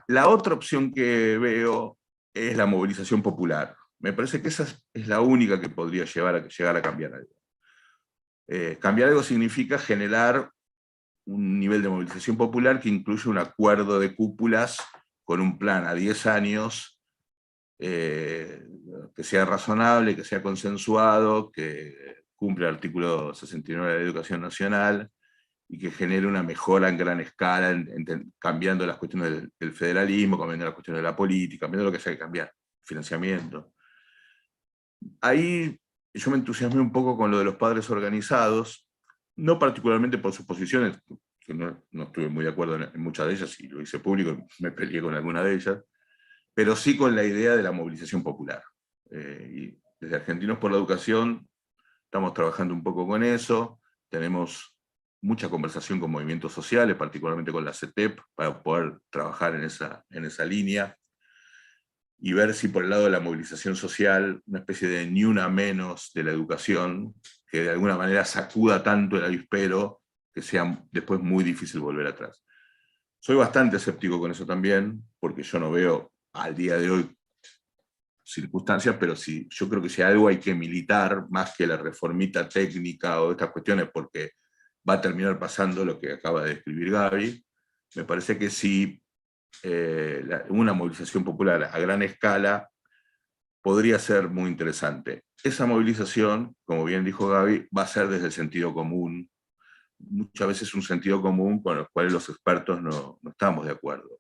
La otra opción que veo es la movilización popular. Me parece que esa es la única que podría llegar a cambiar algo. Cambiar algo significa generar un nivel de movilización popular que incluye un acuerdo de cúpulas con un plan a 10 años que sea razonable, que sea consensuado, que cumpla el artículo 69 de la Educación Nacional, y que genere una mejora en gran escala, cambiando las cuestiones del federalismo, cambiando las cuestiones de la política, cambiando lo que haya que cambiar, financiamiento. Ahí yo me entusiasmé un poco con lo de los padres organizados, no particularmente por sus posiciones, que no estuve muy de acuerdo en muchas de ellas, y lo hice público, me peleé con alguna de ellas, pero sí con la idea de la movilización popular. Y desde Argentinos por la Educación estamos trabajando un poco con eso, tenemos mucha conversación con movimientos sociales, particularmente con la CETEP, para poder trabajar en esa línea, y ver si por el lado de la movilización social, una especie de ni una menos de la educación, que de alguna manera sacuda tanto el avispero, que sea después muy difícil volver atrás. Soy bastante escéptico con eso también, porque yo no veo al día de hoy circunstancias, pero sí, yo creo que si algo hay que militar, más que la reformita técnica o estas cuestiones, porque va a terminar pasando lo que acaba de describir Gaby, me parece que sí, una movilización popular a gran escala podría ser muy interesante. Esa movilización, como bien dijo Gaby, va a ser desde el sentido común, muchas veces un sentido común con el cual los expertos no estamos de acuerdo.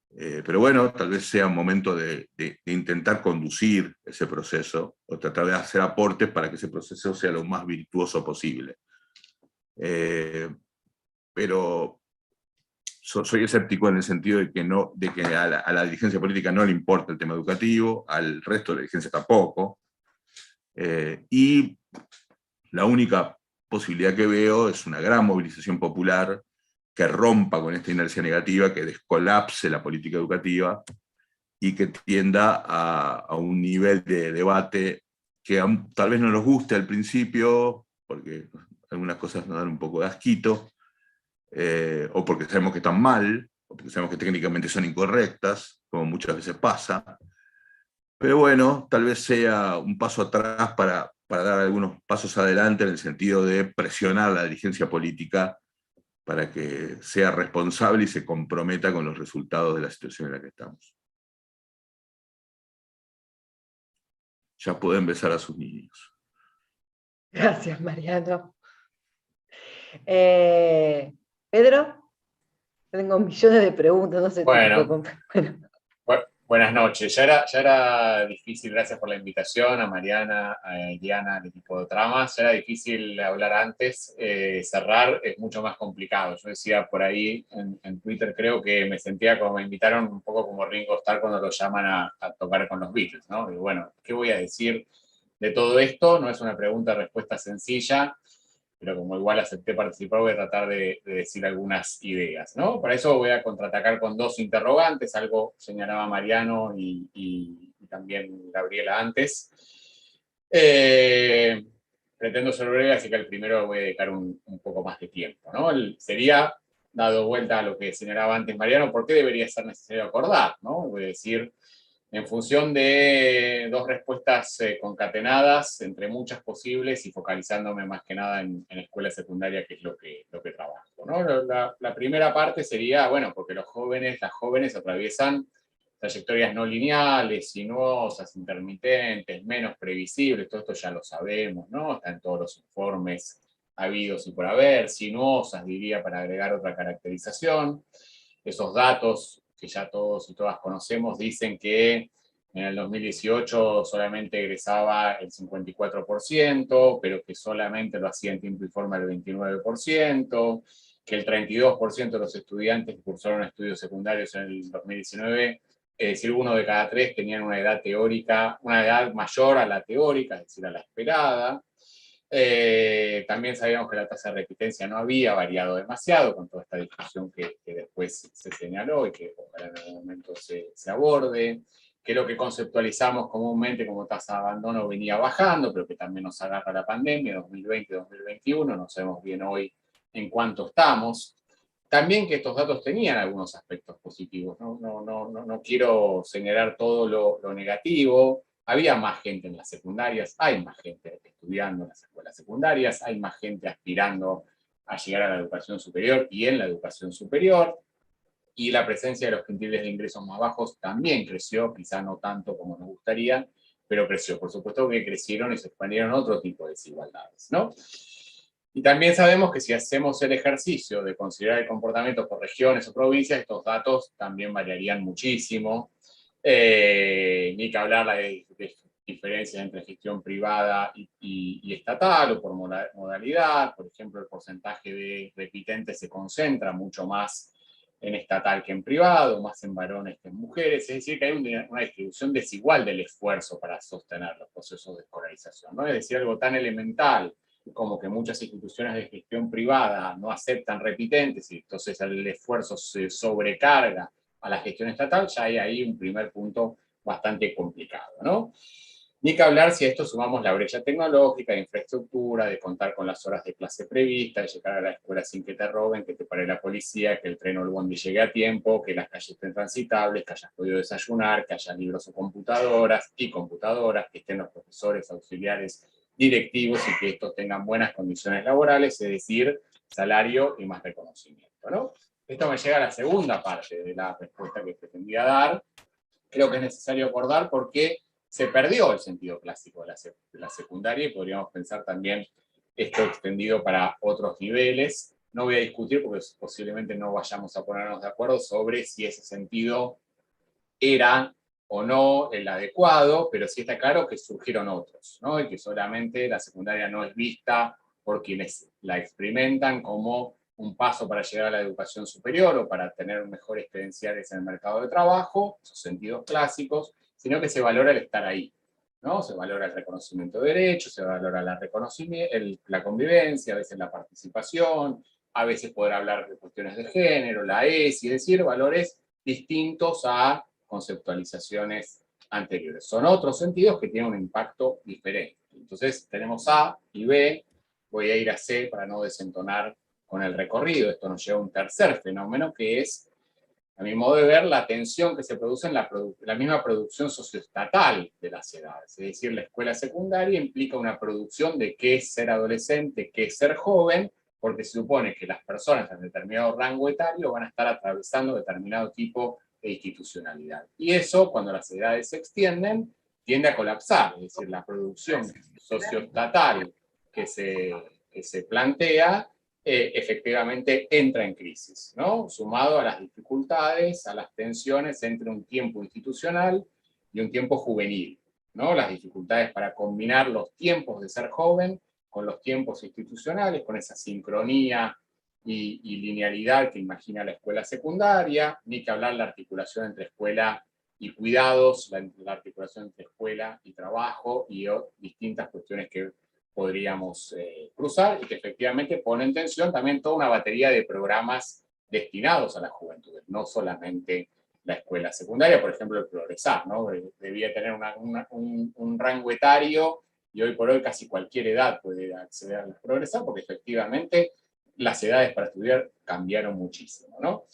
Pero bueno, tal vez sea un momento de intentar conducir ese proceso, o tratar de hacer aportes para que ese proceso sea lo más virtuoso posible. Pero soy escéptico en el sentido de que a la dirigencia política no le importa el tema educativo, al resto de la dirigencia tampoco, y la única posibilidad que veo es una gran movilización popular que rompa con esta inercia negativa, que descolapse la política educativa y que tienda a un nivel de debate que tal vez no nos guste al principio, porque algunas cosas nos dan un poco de asquito, o porque sabemos que están mal, o porque sabemos que técnicamente son incorrectas, como muchas veces pasa. Pero bueno, tal vez sea un paso atrás para para dar algunos pasos adelante en el sentido de presionar a la dirigencia política para que sea responsable y se comprometa con los resultados de la situación en la que estamos. Ya pueden besar a sus niños. Gracias, Mariano. Pedro, tengo millones de preguntas, no sé. Bueno, buenas noches. Ya era difícil, gracias por la invitación, a Mariana, a Diana, al equipo de Tramas. Ya era difícil hablar antes, cerrar es mucho más complicado. Yo decía por ahí en Twitter, creo que me sentía como, me invitaron un poco como Ringo Starr cuando lo llaman a tocar con los Beatles, ¿no? Y bueno, ¿qué voy a decir de todo esto? No es una pregunta-respuesta sencilla, pero como igual acepté participar, voy a tratar de decir algunas ideas, ¿no? Para eso voy a contraatacar con dos interrogantes, algo señalaba Mariano y también Gabriela antes. Pretendo ser breve, así que al primero voy a dedicar un poco más de tiempo, ¿no? Sería, dado vuelta a lo que señalaba antes Mariano, ¿por qué debería ser necesario acordar, ¿no? Voy a decir, en función de dos respuestas concatenadas, entre muchas posibles, y focalizándome más que nada en escuela secundaria, que es lo que trabajo, ¿no? La primera parte sería, bueno, porque las jóvenes atraviesan trayectorias no lineales, sinuosas, intermitentes, menos previsibles, todo esto ya lo sabemos, ¿no? Está en todos los informes habidos y por haber, sinuosas, diría, para agregar otra caracterización. Esos datos que ya todos y todas conocemos dicen que en el 2018 solamente egresaba el 54%, pero que solamente lo hacía en tiempo y forma el 29%, que el 32% de los estudiantes que cursaron estudios secundarios en el 2019, es decir, 1 de cada 3 tenían una edad teórica, una edad mayor a la teórica, es decir, a la esperada. También sabíamos que la tasa de repitencia no había variado demasiado con toda esta discusión que después se señaló y que ojalá en algún momento se aborde, que lo que conceptualizamos comúnmente como tasa de abandono venía bajando, pero que también nos agarra la pandemia, 2020-2021, no sabemos bien hoy en cuánto estamos. También que estos datos tenían algunos aspectos positivos, no quiero señalar todo lo negativo. Había más gente en las secundarias, hay más gente estudiando en las escuelas secundarias, hay más gente aspirando a llegar a la educación superior y en la educación superior, y la presencia de los quintiles de ingresos más bajos también creció, quizá no tanto como nos gustaría, pero creció. Por supuesto que crecieron y se expandieron otro tipo de desigualdades, ¿no? Y también sabemos que si hacemos el ejercicio de considerar el comportamiento por regiones o provincias, estos datos también variarían muchísimo. Ni que hablar de diferencias entre gestión privada y estatal o por modalidad. Por ejemplo, el porcentaje de repitentes se concentra mucho más en estatal que en privado, más en varones que en mujeres. Es decir, que hay una distribución desigual del esfuerzo para sostener los procesos de escolarización, ¿no? Es decir, algo tan elemental como que muchas instituciones de gestión privada no aceptan repitentes y entonces el esfuerzo se sobrecarga a la gestión estatal, ya hay ahí un primer punto bastante complicado, ¿no? Ni que hablar si a esto sumamos la brecha tecnológica, de infraestructura, de contar con las horas de clase previstas, de llegar a la escuela sin que te roben, que te pare la policía, que el tren o el bondi llegue a tiempo, que las calles estén transitables, que hayas podido desayunar, que haya libros o computadoras, que estén los profesores, auxiliares, directivos y que estos tengan buenas condiciones laborales, es decir, salario y más reconocimiento, ¿no? Esto me llega a la segunda parte de la respuesta que pretendía dar. Creo que es necesario acordar porque se perdió el sentido clásico de la secundaria y podríamos pensar también esto extendido para otros niveles. No voy a discutir porque posiblemente no vayamos a ponernos de acuerdo sobre si ese sentido era o no el adecuado, pero sí está claro que surgieron otros, ¿no? Y que solamente la secundaria no es vista por quienes la experimentan como un paso para llegar a la educación superior o para tener mejores credenciales en el mercado de trabajo, esos sentidos clásicos, sino que se valora el estar ahí, ¿no? Se valora el reconocimiento de derechos, se valora la convivencia, a veces la participación, a veces poder hablar de cuestiones de género, la ESI, es decir, valores distintos a conceptualizaciones anteriores. Son otros sentidos que tienen un impacto diferente. Entonces tenemos A y B, voy a ir a C para no desentonar con el recorrido. Esto nos lleva a un tercer fenómeno que es a mi modo de ver, la tensión que se produce en la misma producción socioestatal de las edades. Es decir, la escuela secundaria implica una producción de qué es ser adolescente, qué es ser joven, porque se supone que las personas en determinado rango etario van a estar atravesando determinado tipo de institucionalidad. Y eso, cuando las edades se extienden, tiende a colapsar. Es decir, la producción socioestatal que se plantea efectivamente entra en crisis, ¿no? Sumado a las dificultades, a las tensiones entre un tiempo institucional y un tiempo juvenil, ¿no? Las dificultades para combinar los tiempos de ser joven con los tiempos institucionales, con esa sincronía y linealidad que imagina la escuela secundaria, ni que hablar la articulación entre escuela y cuidados, la articulación entre escuela y trabajo y distintas cuestiones que podríamos cruzar y que efectivamente pone en tensión también toda una batería de programas destinados a la juventud, no solamente la escuela secundaria, por ejemplo el Progresar, ¿no? Debía tener un rango etario y hoy por hoy casi cualquier edad puede acceder al Progresar porque efectivamente las edades para estudiar cambiaron muchísimo, ¿no?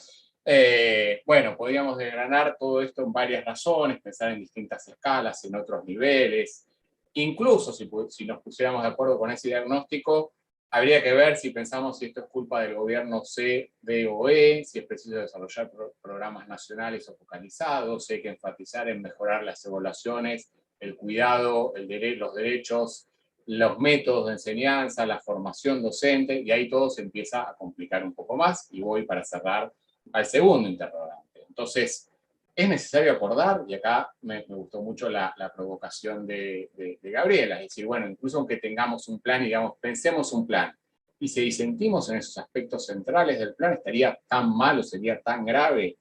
Bueno, podríamos desgranar todo esto en varias razones, pensar en distintas escalas, en otros niveles. Incluso si nos pusiéramos de acuerdo con ese diagnóstico, habría que ver si pensamos si esto es culpa del gobierno C, D o E, si es preciso desarrollar programas nacionales o focalizados, si hay que enfatizar en mejorar las evaluaciones, el cuidado, los derechos, los métodos de enseñanza, la formación docente, y ahí todo se empieza a complicar un poco más, y voy para cerrar al segundo interrogante. Entonces, es necesario acordar, y acá me gustó mucho la provocación de Gabriela, es decir, bueno, incluso aunque tengamos un plan y digamos, pensemos un plan, y si disentimos en esos aspectos centrales del plan, ¿estaría tan malo, sería tan grave?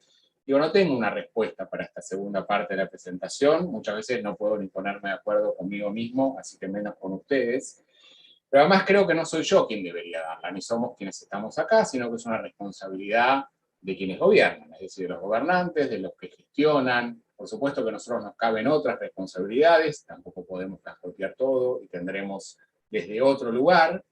Digo, no tengo una respuesta para esta segunda parte de la presentación, muchas veces no puedo ni ponerme de acuerdo conmigo mismo, así que menos con ustedes, pero además creo que no soy yo quien debería darla, ni somos quienes estamos acá, sino que es una responsabilidad de quienes gobiernan, es decir, de los gobernantes, de los que gestionan. Por supuesto que a nosotros nos caben otras responsabilidades, tampoco podemos cascotear todo y tendremos desde otro lugar.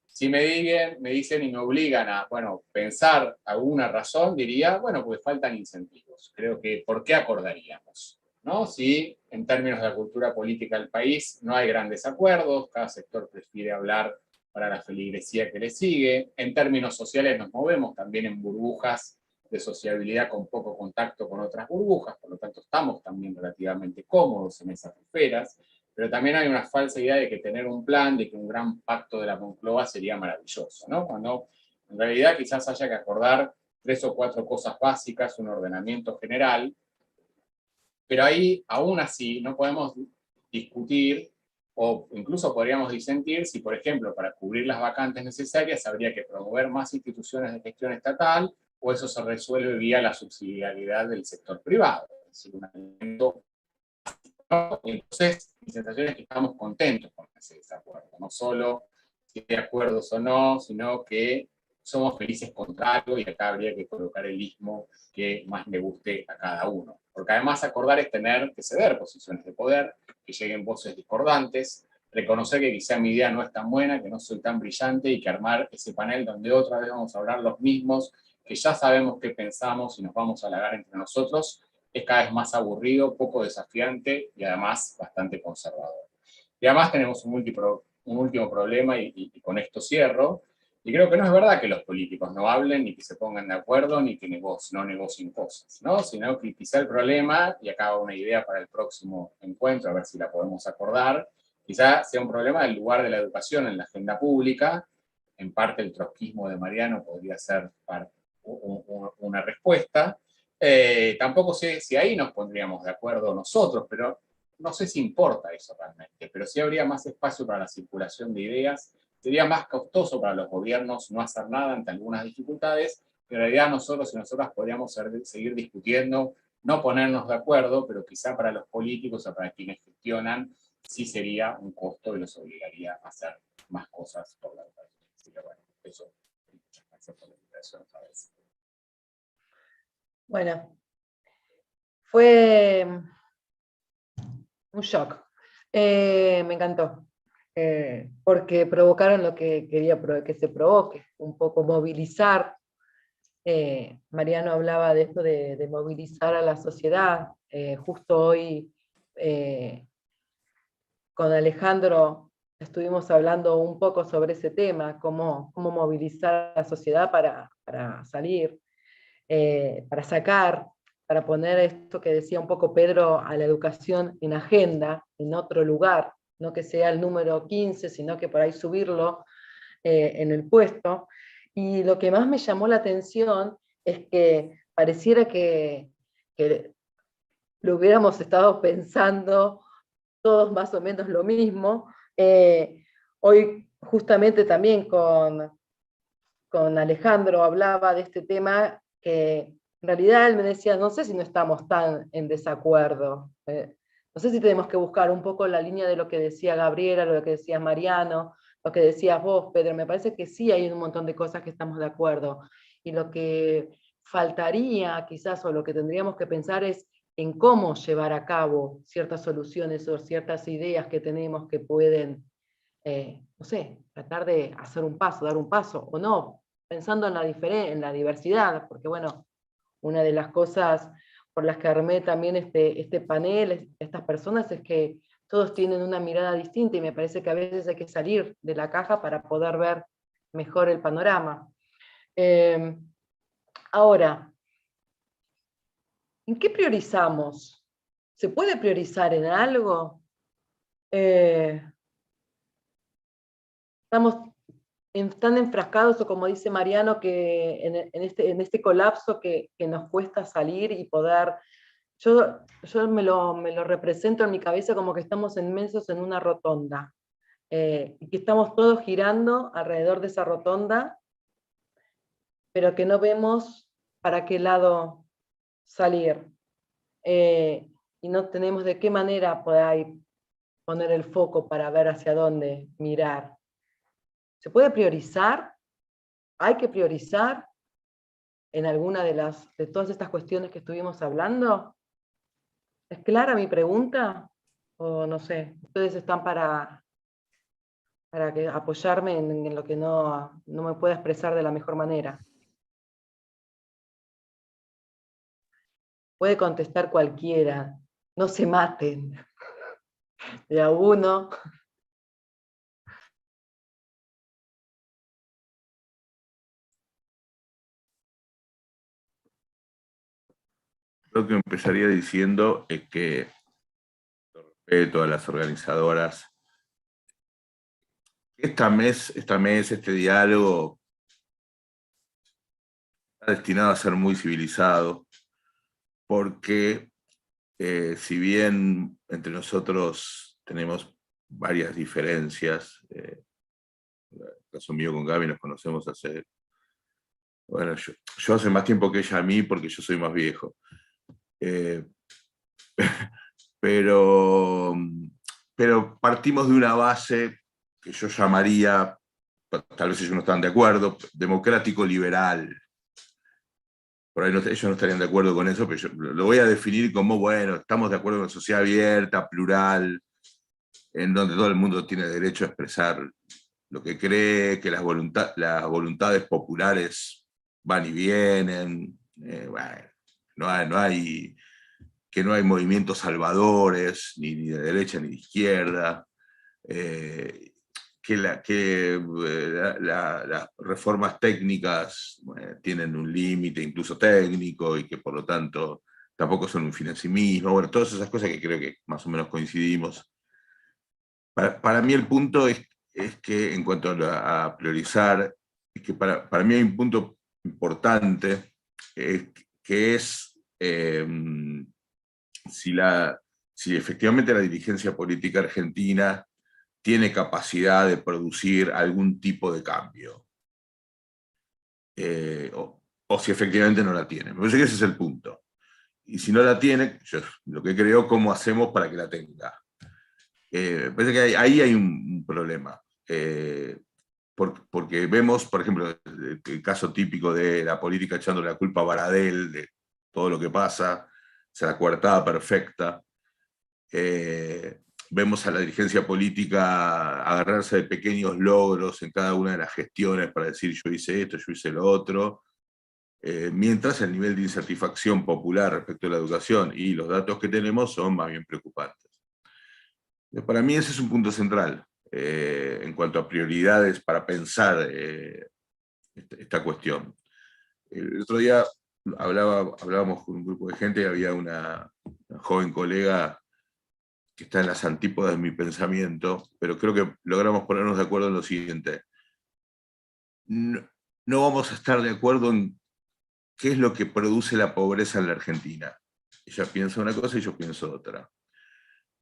Si me dicen y me obligan a, bueno, pensar alguna razón, diría, bueno, pues faltan incentivos. Creo que, ¿por qué acordaríamos? ¿No? Si en términos de la cultura política del país no hay grandes acuerdos, cada sector prefiere hablar para la feligresía que le sigue. En términos sociales nos movemos también en burbujas de sociabilidad con poco contacto con otras burbujas, por lo tanto estamos también relativamente cómodos en esas esferas, pero también hay una falsa idea de que tener un plan, de que un gran pacto de la Moncloa sería maravilloso, ¿no? Cuando en realidad quizás haya que acordar 3 o 4 cosas básicas, un ordenamiento general, pero ahí aún así no podemos discutir o incluso podríamos disentir si, por ejemplo, para cubrir las vacantes necesarias habría que promover más instituciones de gestión estatal o eso se resuelve vía la subsidiariedad del sector privado. Es decir, un elemento. Entonces, mi sensación es que estamos contentos con ese desacuerdo. No solo si hay acuerdos o no, sino que somos felices contra algo y acá habría que colocar el istmo que más le guste a cada uno. Porque además acordar es tener que ceder posiciones de poder, que lleguen voces discordantes, reconocer que quizá mi idea no es tan buena, que no soy tan brillante y que armar ese panel donde otra vez vamos a hablar los mismos, que ya sabemos qué pensamos y nos vamos a halagar entre nosotros, es cada vez más aburrido, poco desafiante y además bastante conservador. Y además tenemos un último problema y con esto cierro, y creo que no es verdad que los políticos no hablen, ni que se pongan de acuerdo, ni que no negocien cosas, ¿no? Sino que quizá el problema, y acá va una idea para el próximo encuentro, a ver si la podemos acordar, quizá sea un problema del lugar de la educación en la agenda pública, en parte el trotskismo de Mariano podría ser una respuesta. Tampoco sé si ahí nos pondríamos de acuerdo nosotros, pero no sé si importa eso realmente, pero sí habría más espacio para la circulación de ideas. Sería más costoso para los gobiernos no hacer nada ante algunas dificultades, pero en realidad nosotros y nosotras podríamos seguir discutiendo, no ponernos de acuerdo, pero quizá para los políticos o para quienes gestionan, sí sería un costo y los obligaría a hacer más cosas por la educación. Así que bueno, eso. Muchas gracias por la invitación otra vez. Bueno, fue un shock. Me encantó. Porque provocaron lo que quería que se provoque, un poco movilizar Mariano hablaba de esto de movilizar a la sociedad. Justo hoy con Alejandro estuvimos hablando un poco sobre ese tema, cómo movilizar a la sociedad para salir, para sacar, para poner esto que decía un poco Pedro, a la educación en agenda, en otro lugar, no que sea el número 15, sino que por ahí subirlo en el puesto. Y lo que más me llamó la atención es que pareciera que lo hubiéramos estado pensando todos más o menos lo mismo. Hoy justamente también con Alejandro hablaba de este tema, que en realidad él me decía, no sé si no estamos tan en desacuerdo, no sé si tenemos que buscar un poco la línea de lo que decía Gabriela, lo que decía Mariano, lo que decías vos, Pedro. Me parece que sí hay un montón de cosas que estamos de acuerdo, y lo que faltaría quizás, o lo que tendríamos que pensar es en cómo llevar a cabo ciertas soluciones o ciertas ideas que tenemos que pueden, no sé, tratar de hacer un paso, dar un paso, o no, pensando en la diversidad, porque bueno, una de las cosas por las que armé también este panel, estas personas, es que todos tienen una mirada distinta, y me parece que a veces hay que salir de la caja para poder ver mejor el panorama. Ahora, ¿en qué priorizamos? ¿Se puede priorizar en algo? Estamos tan enfrascados, o como dice Mariano, que en este colapso que nos cuesta salir y poder... Yo me lo represento en mi cabeza como que estamos inmensos en una rotonda, y que estamos todos girando alrededor de esa rotonda, pero que no vemos para qué lado salir. Y no tenemos de qué manera poder poner el foco para ver hacia dónde mirar. ¿Se puede priorizar? ¿Hay que priorizar en alguna de todas estas cuestiones que estuvimos hablando? ¿Es clara mi pregunta? O no sé, ustedes están para apoyarme en lo que no me pueda expresar de la mejor manera. Puede contestar cualquiera, no se maten. De a uno. Lo que empezaría diciendo es que respeto a las organizadoras. Este diálogo está destinado a ser muy civilizado, porque si bien entre nosotros tenemos varias diferencias, en el caso mío con Gaby nos conocemos hace... Bueno, yo hace más tiempo que ella a mí, porque yo soy más viejo. Pero partimos de una base que yo llamaría, tal vez ellos no están de acuerdo, democrático-liberal. Por ahí ellos no estarían de acuerdo con eso, pero yo lo voy a definir como, bueno, estamos de acuerdo con una sociedad abierta, plural, en donde todo el mundo tiene derecho a expresar lo que cree, que las voluntades populares van y vienen, bueno, que no hay movimientos salvadores, ni de derecha ni de izquierda, que las reformas técnicas tienen un límite incluso técnico, y que por lo tanto tampoco son un fin en sí mismo. Bueno, todas esas cosas que creo que más o menos coincidimos. Para mí el punto es que, en cuanto a priorizar, es que para mí hay un punto importante, que es si efectivamente la dirigencia política argentina tiene capacidad de producir algún tipo de cambio, o si efectivamente no la tiene. Me parece que ese es el punto. Y si no la tiene, yo lo que creo, ¿cómo hacemos para que la tenga? Me parece que ahí hay un problema. Porque vemos, por ejemplo, el caso típico de la política echando la culpa a Baradel de todo lo que pasa, la coartada perfecta. Vemos a la dirigencia política agarrarse de pequeños logros en cada una de las gestiones para decir yo hice esto, yo hice lo otro, mientras el nivel de insatisfacción popular respecto a la educación y los datos que tenemos son más bien preocupantes. Para mí ese es un punto central en cuanto a prioridades para pensar esta cuestión. El otro día hablábamos con un grupo de gente y había una joven colega que está en las antípodas de mi pensamiento, pero creo que logramos ponernos de acuerdo en lo siguiente. No vamos a estar de acuerdo en qué es lo que produce la pobreza en la Argentina. Ella piensa una cosa y yo pienso otra.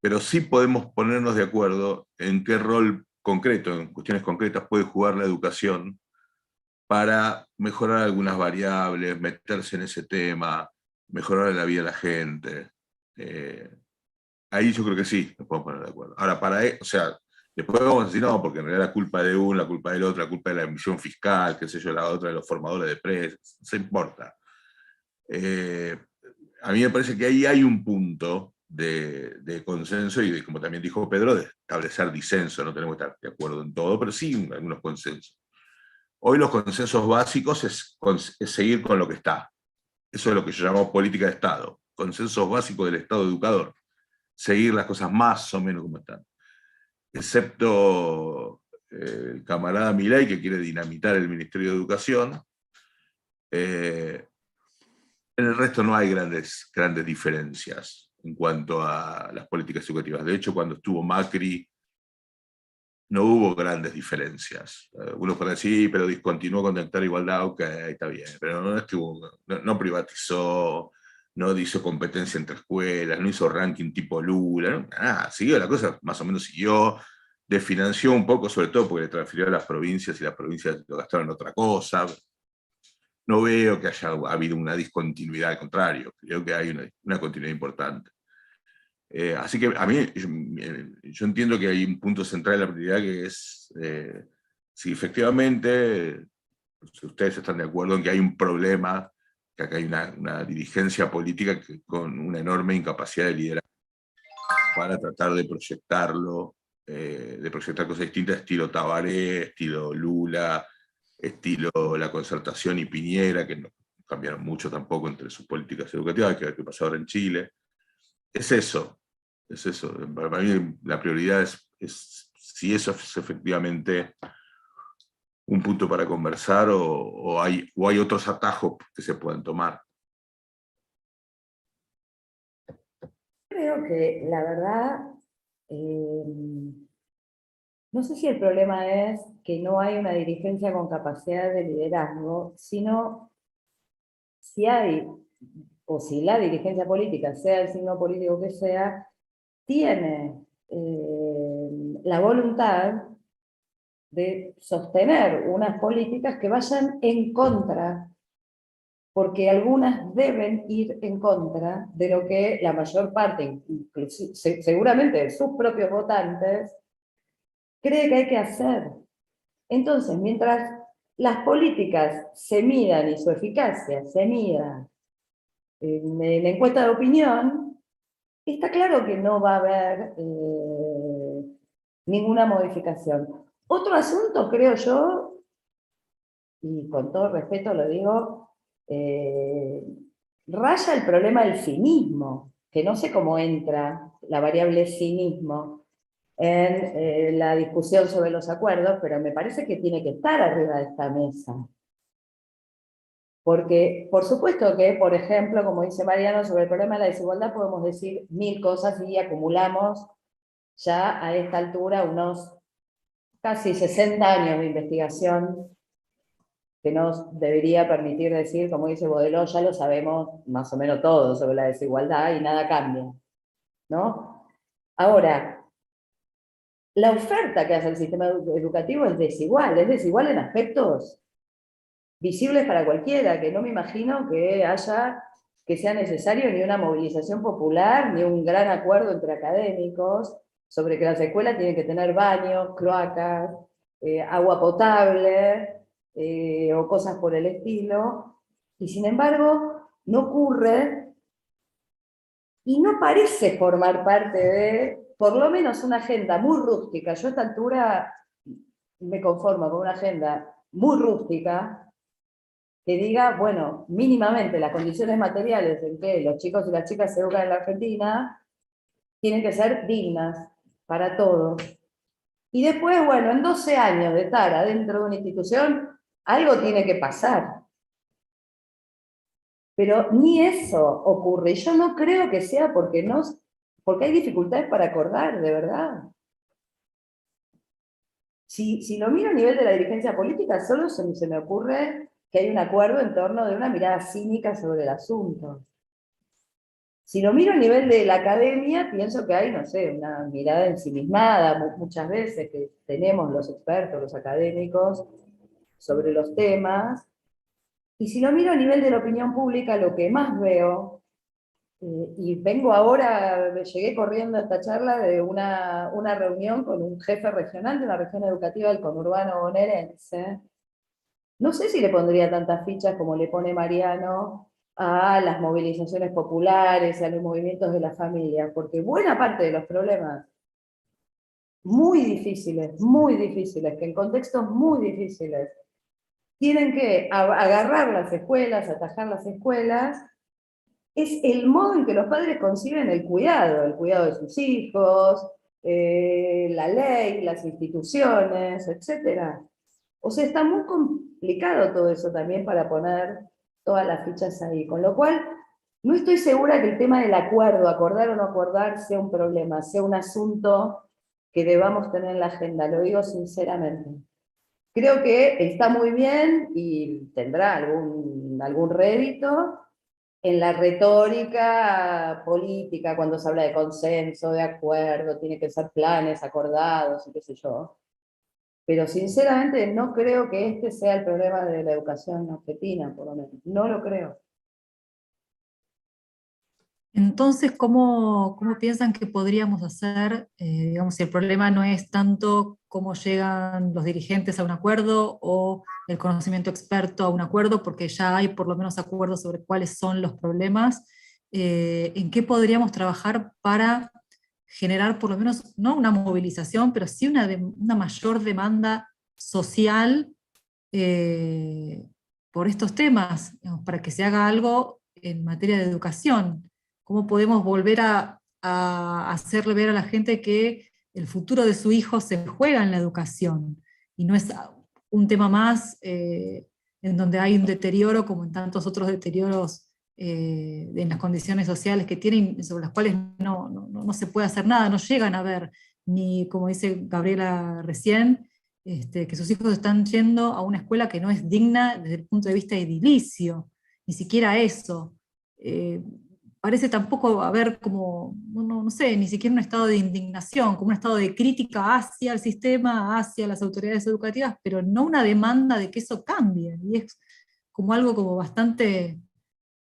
Pero sí podemos ponernos de acuerdo en qué rol concreto, en cuestiones concretas, puede jugar la educación para mejorar algunas variables, meterse en ese tema, mejorar la vida de la gente. Ahí yo creo que sí, nos podemos poner de acuerdo. Ahora, o sea, después vamos a decir, no, porque en realidad la culpa de uno, la culpa del otro, la culpa de la emisión fiscal, qué sé yo, la otra de los formadores de precios, no se importa. A mí me parece que ahí hay un punto de consenso y, como también dijo Pedro, de establecer disenso. No tenemos que estar de acuerdo en todo, pero sí en algunos consensos. Hoy los consensos básicos es seguir con lo que está. Eso es lo que yo llamo política de Estado. Consensos básicos del Estado educador. Seguir las cosas más o menos como están. Excepto el camarada Milei, que quiere dinamitar el Ministerio de Educación. En el resto no hay grandes diferencias en cuanto a las políticas educativas. De hecho, cuando estuvo Macri, no hubo grandes diferencias. Algunos pueden decir, pero discontinuó con Conectar Igualdad, ok, está bien, pero no privatizó, no hizo competencia entre escuelas, no hizo ranking tipo Lula, no, nada, siguió la cosa, más o menos siguió, desfinanció un poco, sobre todo porque le transfirió a las provincias y las provincias lo gastaron en otra cosa. No veo que haya habido una discontinuidad, al contrario, creo que hay una continuidad importante. Así que a mí, yo entiendo que hay un punto central de la prioridad que es si efectivamente, si ustedes están de acuerdo en que hay un problema, que acá hay una dirigencia política con una enorme incapacidad de liderar para tratar de proyectarlo, de proyectar cosas distintas, estilo Tabaré, estilo Lula, estilo la Concertación y Piñera, que no cambiaron mucho tampoco entre sus políticas educativas, hay que ver qué pasa ahora en Chile. Es eso. Para mí la prioridad es si eso es efectivamente un punto para conversar o hay otros atajos que se pueden tomar. Creo que la verdad, no sé si el problema es que no hay una dirigencia con capacidad de liderazgo, sino si hay, o si la dirigencia política, sea el signo político que sea, tiene la voluntad de sostener unas políticas que vayan en contra, porque algunas deben ir en contra de lo que la mayor parte, seguramente de sus propios votantes, cree que hay que hacer. Entonces, mientras las políticas se midan y su eficacia se mida en la encuesta de opinión, está claro que no va a haber ninguna modificación. Otro asunto, creo yo, y con todo respeto lo digo, raya el problema del cinismo, que no sé cómo entra la variable cinismo en la discusión sobre los acuerdos, pero me parece que tiene que estar arriba de esta mesa. Porque, por supuesto que, por ejemplo, como dice Mariano, sobre el problema de la desigualdad podemos decir 1000 cosas y acumulamos ya a esta altura unos casi 60 años de investigación que nos debería permitir decir, como dice Baudelot, ya lo sabemos más o menos todo sobre la desigualdad y nada cambia, ¿no? Ahora, la oferta que hace el sistema educativo es desigual en aspectos visibles para cualquiera, que no me imagino que sea necesario ni una movilización popular, ni un gran acuerdo entre académicos sobre que las escuelas tienen que tener baños, cloacas, agua potable, o cosas por el estilo, y sin embargo no ocurre, y no parece formar parte de, por lo menos, una agenda muy rústica. Yo a esta altura me conformo con una agenda muy rústica, que diga, bueno, mínimamente las condiciones materiales en que los chicos y las chicas se educan en la Argentina tienen que ser dignas para todos. Y después, bueno, en 12 años de estar adentro de una institución, algo tiene que pasar. Pero ni eso ocurre. Y yo no creo que sea porque hay dificultades para acordar, de verdad. Si lo miro a nivel de la dirigencia política, solo se me ocurre que hay un acuerdo en torno de una mirada cínica sobre el asunto. Si lo miro a nivel de la academia, pienso que hay, no sé, una mirada ensimismada muchas veces que tenemos los expertos, los académicos, sobre los temas. Y si lo miro a nivel de la opinión pública, lo que más veo, y vengo ahora, llegué corriendo a esta charla de una reunión con un jefe regional de la región educativa del conurbano bonaerense. No sé si le pondría tantas fichas como le pone Mariano a las movilizaciones populares, a los movimientos de la familia, porque buena parte de los problemas muy difíciles, que en contextos muy difíciles, tienen que agarrar las escuelas, atajar las escuelas, es el modo en que los padres conciben el cuidado de sus hijos, la ley, las instituciones, etc. O sea, está muy complicado todo eso también para poner todas las fichas ahí, con lo cual no estoy segura que el tema del acuerdo, acordar o no acordar, sea un problema, sea un asunto que debamos tener en la agenda, lo digo sinceramente. Creo que está muy bien y tendrá algún rédito en la retórica política, cuando se habla de consenso, de acuerdo, tiene que ser planes acordados y qué sé yo. Pero sinceramente no creo que este sea el problema de la educación argentina, por lo menos. No lo creo. Entonces, ¿cómo piensan que podríamos hacer, digamos, si el problema no es tanto cómo llegan los dirigentes a un acuerdo o el conocimiento experto a un acuerdo, porque ya hay por lo menos acuerdos sobre cuáles son los problemas, ¿en qué podríamos trabajar para generar por lo menos, no una movilización, pero sí una mayor demanda social por estos temas, digamos, para que se haga algo en materia de educación? ¿Cómo podemos volver a hacerle ver a la gente que el futuro de su hijo se juega en la educación y no es un tema más en donde hay un deterioro como en tantos otros deterioros en las condiciones sociales que tienen, sobre las cuales no se puede hacer nada, no llegan a ver, ni como dice Gabriela recién, que sus hijos están yendo a una escuela que no es digna desde el punto de vista edilicio, ni siquiera eso. Parece tampoco haber como, no sé, ni siquiera un estado de indignación, como un estado de crítica hacia el sistema, hacia las autoridades educativas, pero no una demanda de que eso cambie. Y es como algo como bastante,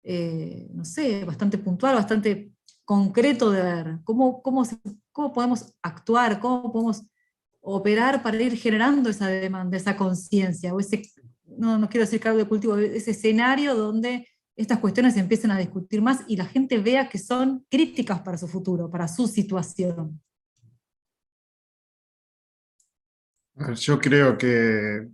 no sé, bastante puntual, bastante concreto de ver. ¿Cómo podemos actuar? ¿Cómo podemos operar para ir generando esa demanda, esa conciencia, o ese, no quiero decir caldo de cultivo, ese escenario donde estas cuestiones se empiecen a discutir más y la gente vea que son críticas para su futuro, para su situación? A ver, yo creo que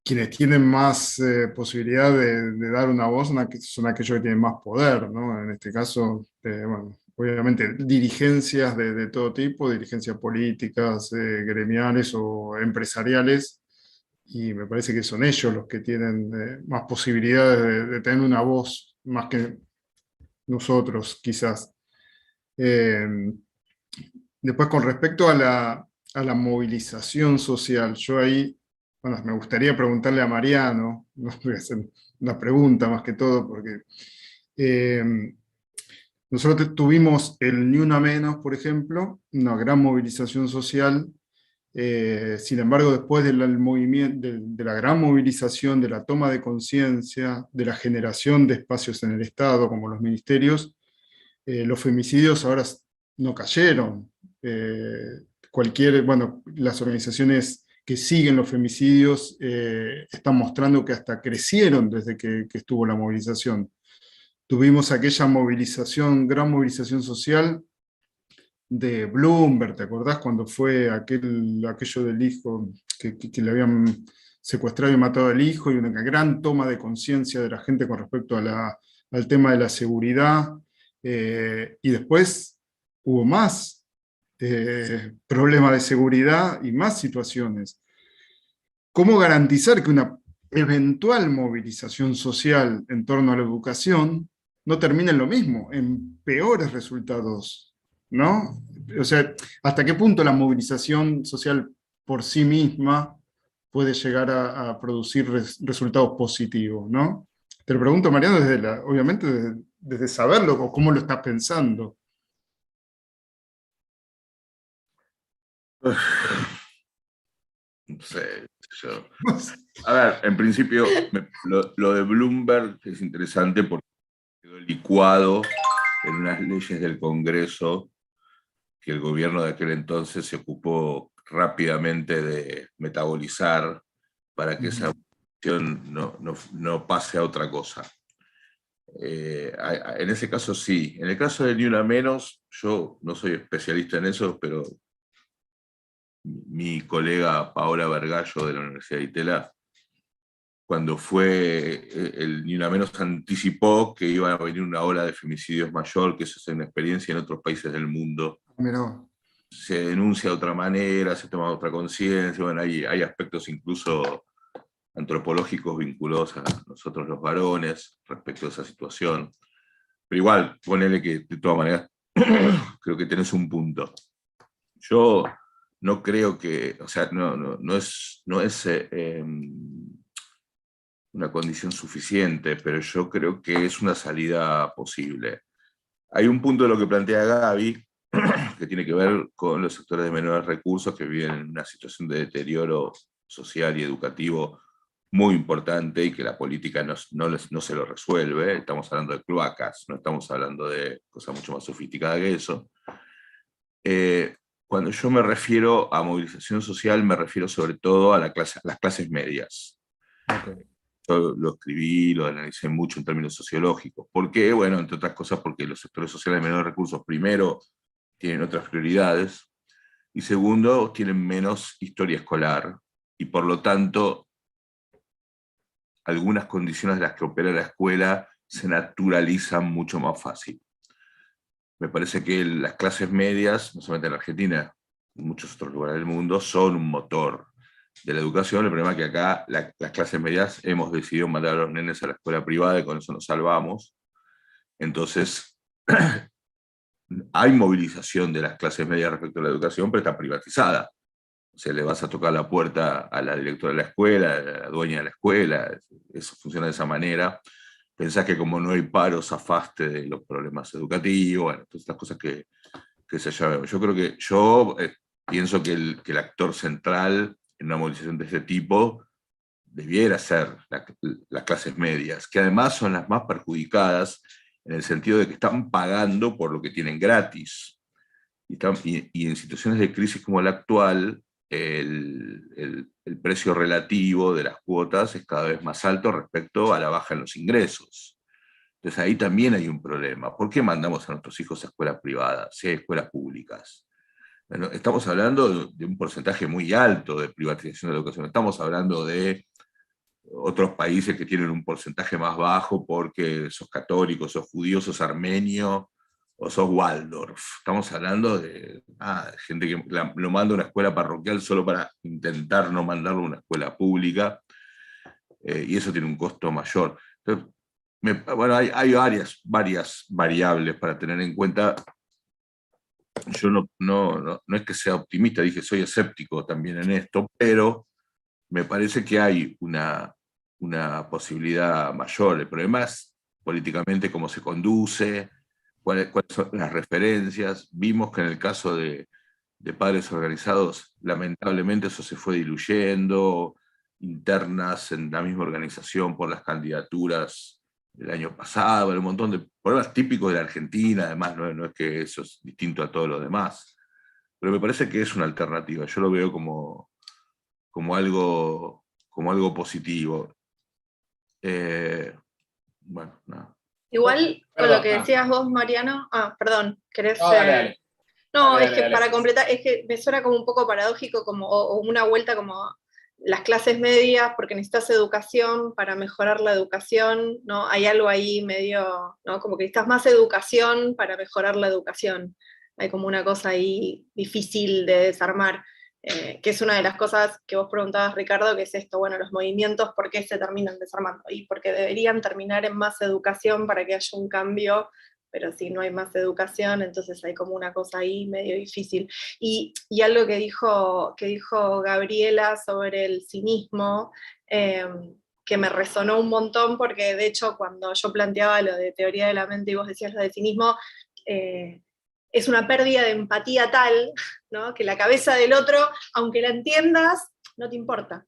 quienes tienen más posibilidad de dar una voz son aquellos que tienen más poder, ¿no? En este caso, bueno, obviamente dirigencias de todo tipo, dirigencias políticas, gremiales o empresariales, y me parece que son ellos los que tienen más posibilidades de tener una voz más que nosotros, quizás. Después, con respecto a la movilización social, yo ahí, bueno, me gustaría preguntarle a Mariano, no voy a hacer una pregunta más que todo, porque nosotros tuvimos el Ni Una Menos, por ejemplo, una gran movilización social. Sin embargo, después del movimiento, de la gran movilización, de la toma de conciencia, de la generación de espacios en el Estado, como los ministerios, los femicidios ahora no cayeron. Bueno, las organizaciones que siguen los femicidios están mostrando que hasta crecieron desde que estuvo la movilización. Tuvimos aquella movilización, gran movilización social de Bloomberg, ¿te acordás cuando fue aquello del hijo que le habían secuestrado y matado al hijo, y una gran toma de conciencia de la gente con respecto a al tema de la seguridad, y después hubo más problemas de seguridad y más situaciones. ¿Cómo garantizar que una eventual movilización social en torno a la educación no termine en lo mismo, en peores resultados, ¿no? O sea, ¿hasta qué punto la movilización social por sí misma puede llegar a producir resultados positivos, ¿no? Te lo pregunto, Mariano, obviamente desde saberlo o cómo lo estás pensando. No sé, yo. A ver, en principio, lo de Bloomberg es interesante porque quedó licuado en unas leyes del Congreso que el gobierno de aquel entonces se ocupó rápidamente de metabolizar para que esa cuestión no pase a otra cosa. En ese caso sí. En el caso de Ni Una Menos, yo no soy especialista en eso, pero mi colega Paola Vergallo de la Universidad de Itela, cuando fue el Ni Una Menos, anticipó que iba a venir una ola de femicidios mayor, que eso es una experiencia en otros países del mundo. Mirá. Se denuncia de otra manera, se toma otra conciencia, bueno, hay aspectos incluso antropológicos vinculados a nosotros los varones respecto a esa situación. Pero igual, ponele que de todas maneras creo que tenés un punto. Yo no creo que, o sea, no es una condición suficiente, pero yo creo que es una salida posible. Hay un punto de lo que plantea Gaby, que tiene que ver con los sectores de menores recursos que viven en una situación de deterioro social y educativo muy importante y que la política no se lo resuelve. Estamos hablando de cloacas, no estamos hablando de cosas mucho más sofisticadas que eso. Cuando yo me refiero a movilización social, me refiero sobre todo a las clases medias. Okay. Yo lo escribí, lo analicé mucho en términos sociológicos. ¿Por qué? Bueno, entre otras cosas porque los sectores sociales de menores recursos, primero, tienen otras prioridades, y segundo, tienen menos historia escolar, y por lo tanto, algunas condiciones de las que opera la escuela se naturalizan mucho más fácil. Me parece que las clases medias, no solamente en Argentina, en muchos otros lugares del mundo, son un motor de la educación. El problema es que acá las clases medias hemos decidido mandar a los nenes a la escuela privada y con eso nos salvamos. Entonces, hay movilización de las clases medias respecto a la educación, pero está privatizada. O sea, le vas a tocar la puerta a la directora de la escuela, a la dueña de la escuela, eso funciona de esa manera. Pensás que como no hay paro, zafaste de los problemas educativos, bueno, todas estas cosas que se llaman. Yo creo que pienso que el actor central en una movilización de este tipo debiera ser las clases medias, que además son las más perjudicadas en el sentido de que están pagando por lo que tienen gratis. Y en situaciones de crisis como la actual, el precio relativo de las cuotas es cada vez más alto respecto a la baja en los ingresos. Entonces ahí también hay un problema. ¿Por qué mandamos a nuestros hijos a escuelas privadas, si hay escuelas públicas? Bueno, estamos hablando de un porcentaje muy alto de privatización de la educación. Estamos hablando de otros países que tienen un porcentaje más bajo porque sos católico, sos judío, sos armenio o sos Waldorf. Estamos hablando de gente que lo manda a una escuela parroquial solo para intentar no mandarlo a una escuela pública, y eso tiene un costo mayor. Entonces, bueno, hay varias variables para tener en cuenta. Yo no es que sea optimista, dije soy escéptico también en esto, pero me parece que hay una posibilidad mayor. El problema es políticamente cómo se conduce, cuáles son las referencias. Vimos que en el caso de padres organizados, lamentablemente eso se fue diluyendo, internas en la misma organización por las candidaturas del año pasado, un montón de problemas típicos de la Argentina, además no es que eso es distinto a todo lo demás. Pero me parece que es una alternativa, yo lo veo como algo positivo. Bueno, nada. Igual, con Perdón, lo que decías vos, Mariano, perdón, ¿querés? No, dale. No, Dale, es que dale. para completar, es que me suena como un poco paradójico, o una vuelta como las clases medias, porque necesitas educación para mejorar la educación, ¿no? Hay algo ahí medio, ¿no? Como que necesitas más educación para mejorar la educación. Hay como una cosa ahí difícil de desarmar, que es una de las cosas que vos preguntabas, Ricardo, que es esto, bueno, los movimientos, ¿por qué se terminan desarmando? Y porque deberían terminar en más educación para que haya un cambio, pero si no hay más educación, entonces hay como una cosa ahí medio difícil. Y algo que dijo Gabriela sobre el cinismo, que me resonó un montón, porque de hecho cuando yo planteaba lo de teoría de la mente y vos decías lo de cinismo, es una pérdida de empatía tal, ¿no? Que la cabeza del otro, aunque la entiendas, no te importa.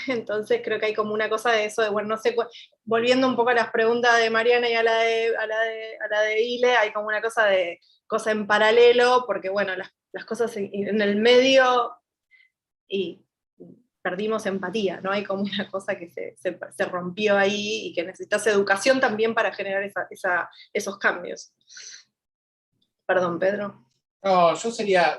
Entonces creo que hay como una cosa de eso, de, bueno, no sé, volviendo un poco a las preguntas de Mariana y a la de Ile, hay como una cosa en paralelo, porque bueno, las cosas en el medio y perdimos empatía, ¿no? Hay como una cosa que se rompió ahí y que necesitas educación también para generar esos cambios. Perdón, Pedro. No,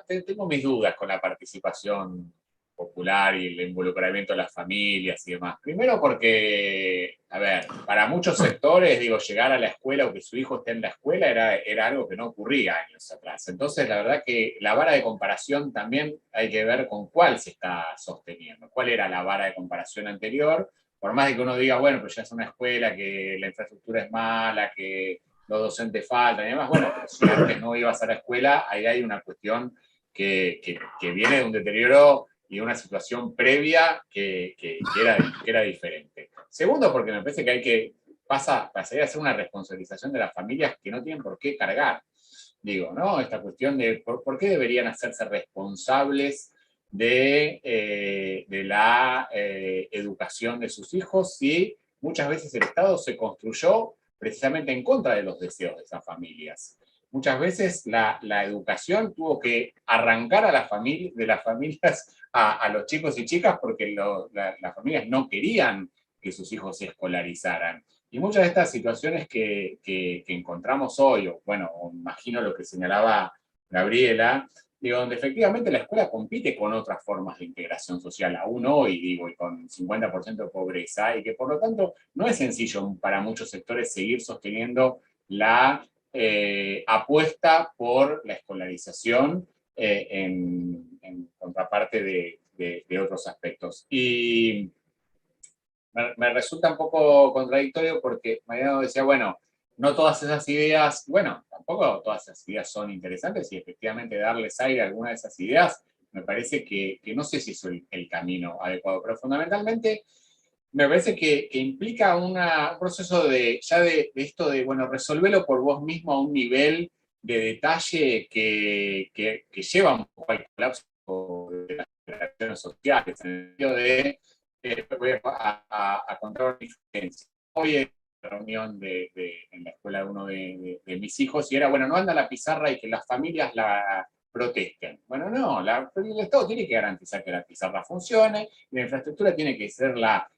tengo mis dudas con la participación popular y el involucramiento de las familias y demás. Primero porque, a ver, para muchos sectores, digo, llegar a la escuela o que su hijo esté en la escuela era algo que no ocurría años atrás. Entonces, la verdad que la vara de comparación también hay que ver con cuál se está sosteniendo. ¿Cuál era la vara de comparación anterior? Por más de que uno diga, bueno, pues ya es una escuela que la infraestructura es mala, que los docentes faltan y demás. Bueno, pero si antes no ibas a la escuela, ahí hay una cuestión que viene de un deterioro y de una situación previa que era diferente. Segundo, porque me parece que pasa a ser una responsabilización de las familias que no tienen por qué cargar. Digo, ¿no? Esta cuestión de por qué deberían hacerse responsables de la educación de sus hijos si muchas veces el Estado se construyó precisamente en contra de los deseos de esas familias. Muchas veces la educación tuvo que arrancar a de las familias a los chicos y chicas porque las familias no querían que sus hijos se escolarizaran. Y muchas de estas situaciones que encontramos hoy, o bueno, imagino lo que señalaba Gabriela, digo, donde efectivamente la escuela compite con otras formas de integración social, aún hoy, digo, y con 50% de pobreza, y que por lo tanto no es sencillo para muchos sectores seguir sosteniendo la apuesta por la escolarización en contraparte de otros aspectos. Y me resulta un poco contradictorio porque Mariano decía, bueno, no todas esas ideas, bueno, tampoco todas esas ideas son interesantes y efectivamente darles aire a alguna de esas ideas me parece que no sé si es el camino adecuado, pero fundamentalmente me parece que implica un proceso de esto de, bueno, resolverlo por vos mismo a un nivel de detalle que lleva un poco al colapso de las relaciones sociales, en el sentido de voy a contar una diferencia. Hoy en la reunión en la escuela de uno de mis hijos y era, bueno, no anda la pizarra y que las familias la protesten. Bueno, no, el Estado tiene que garantizar que la pizarra funcione y la infraestructura tiene que ser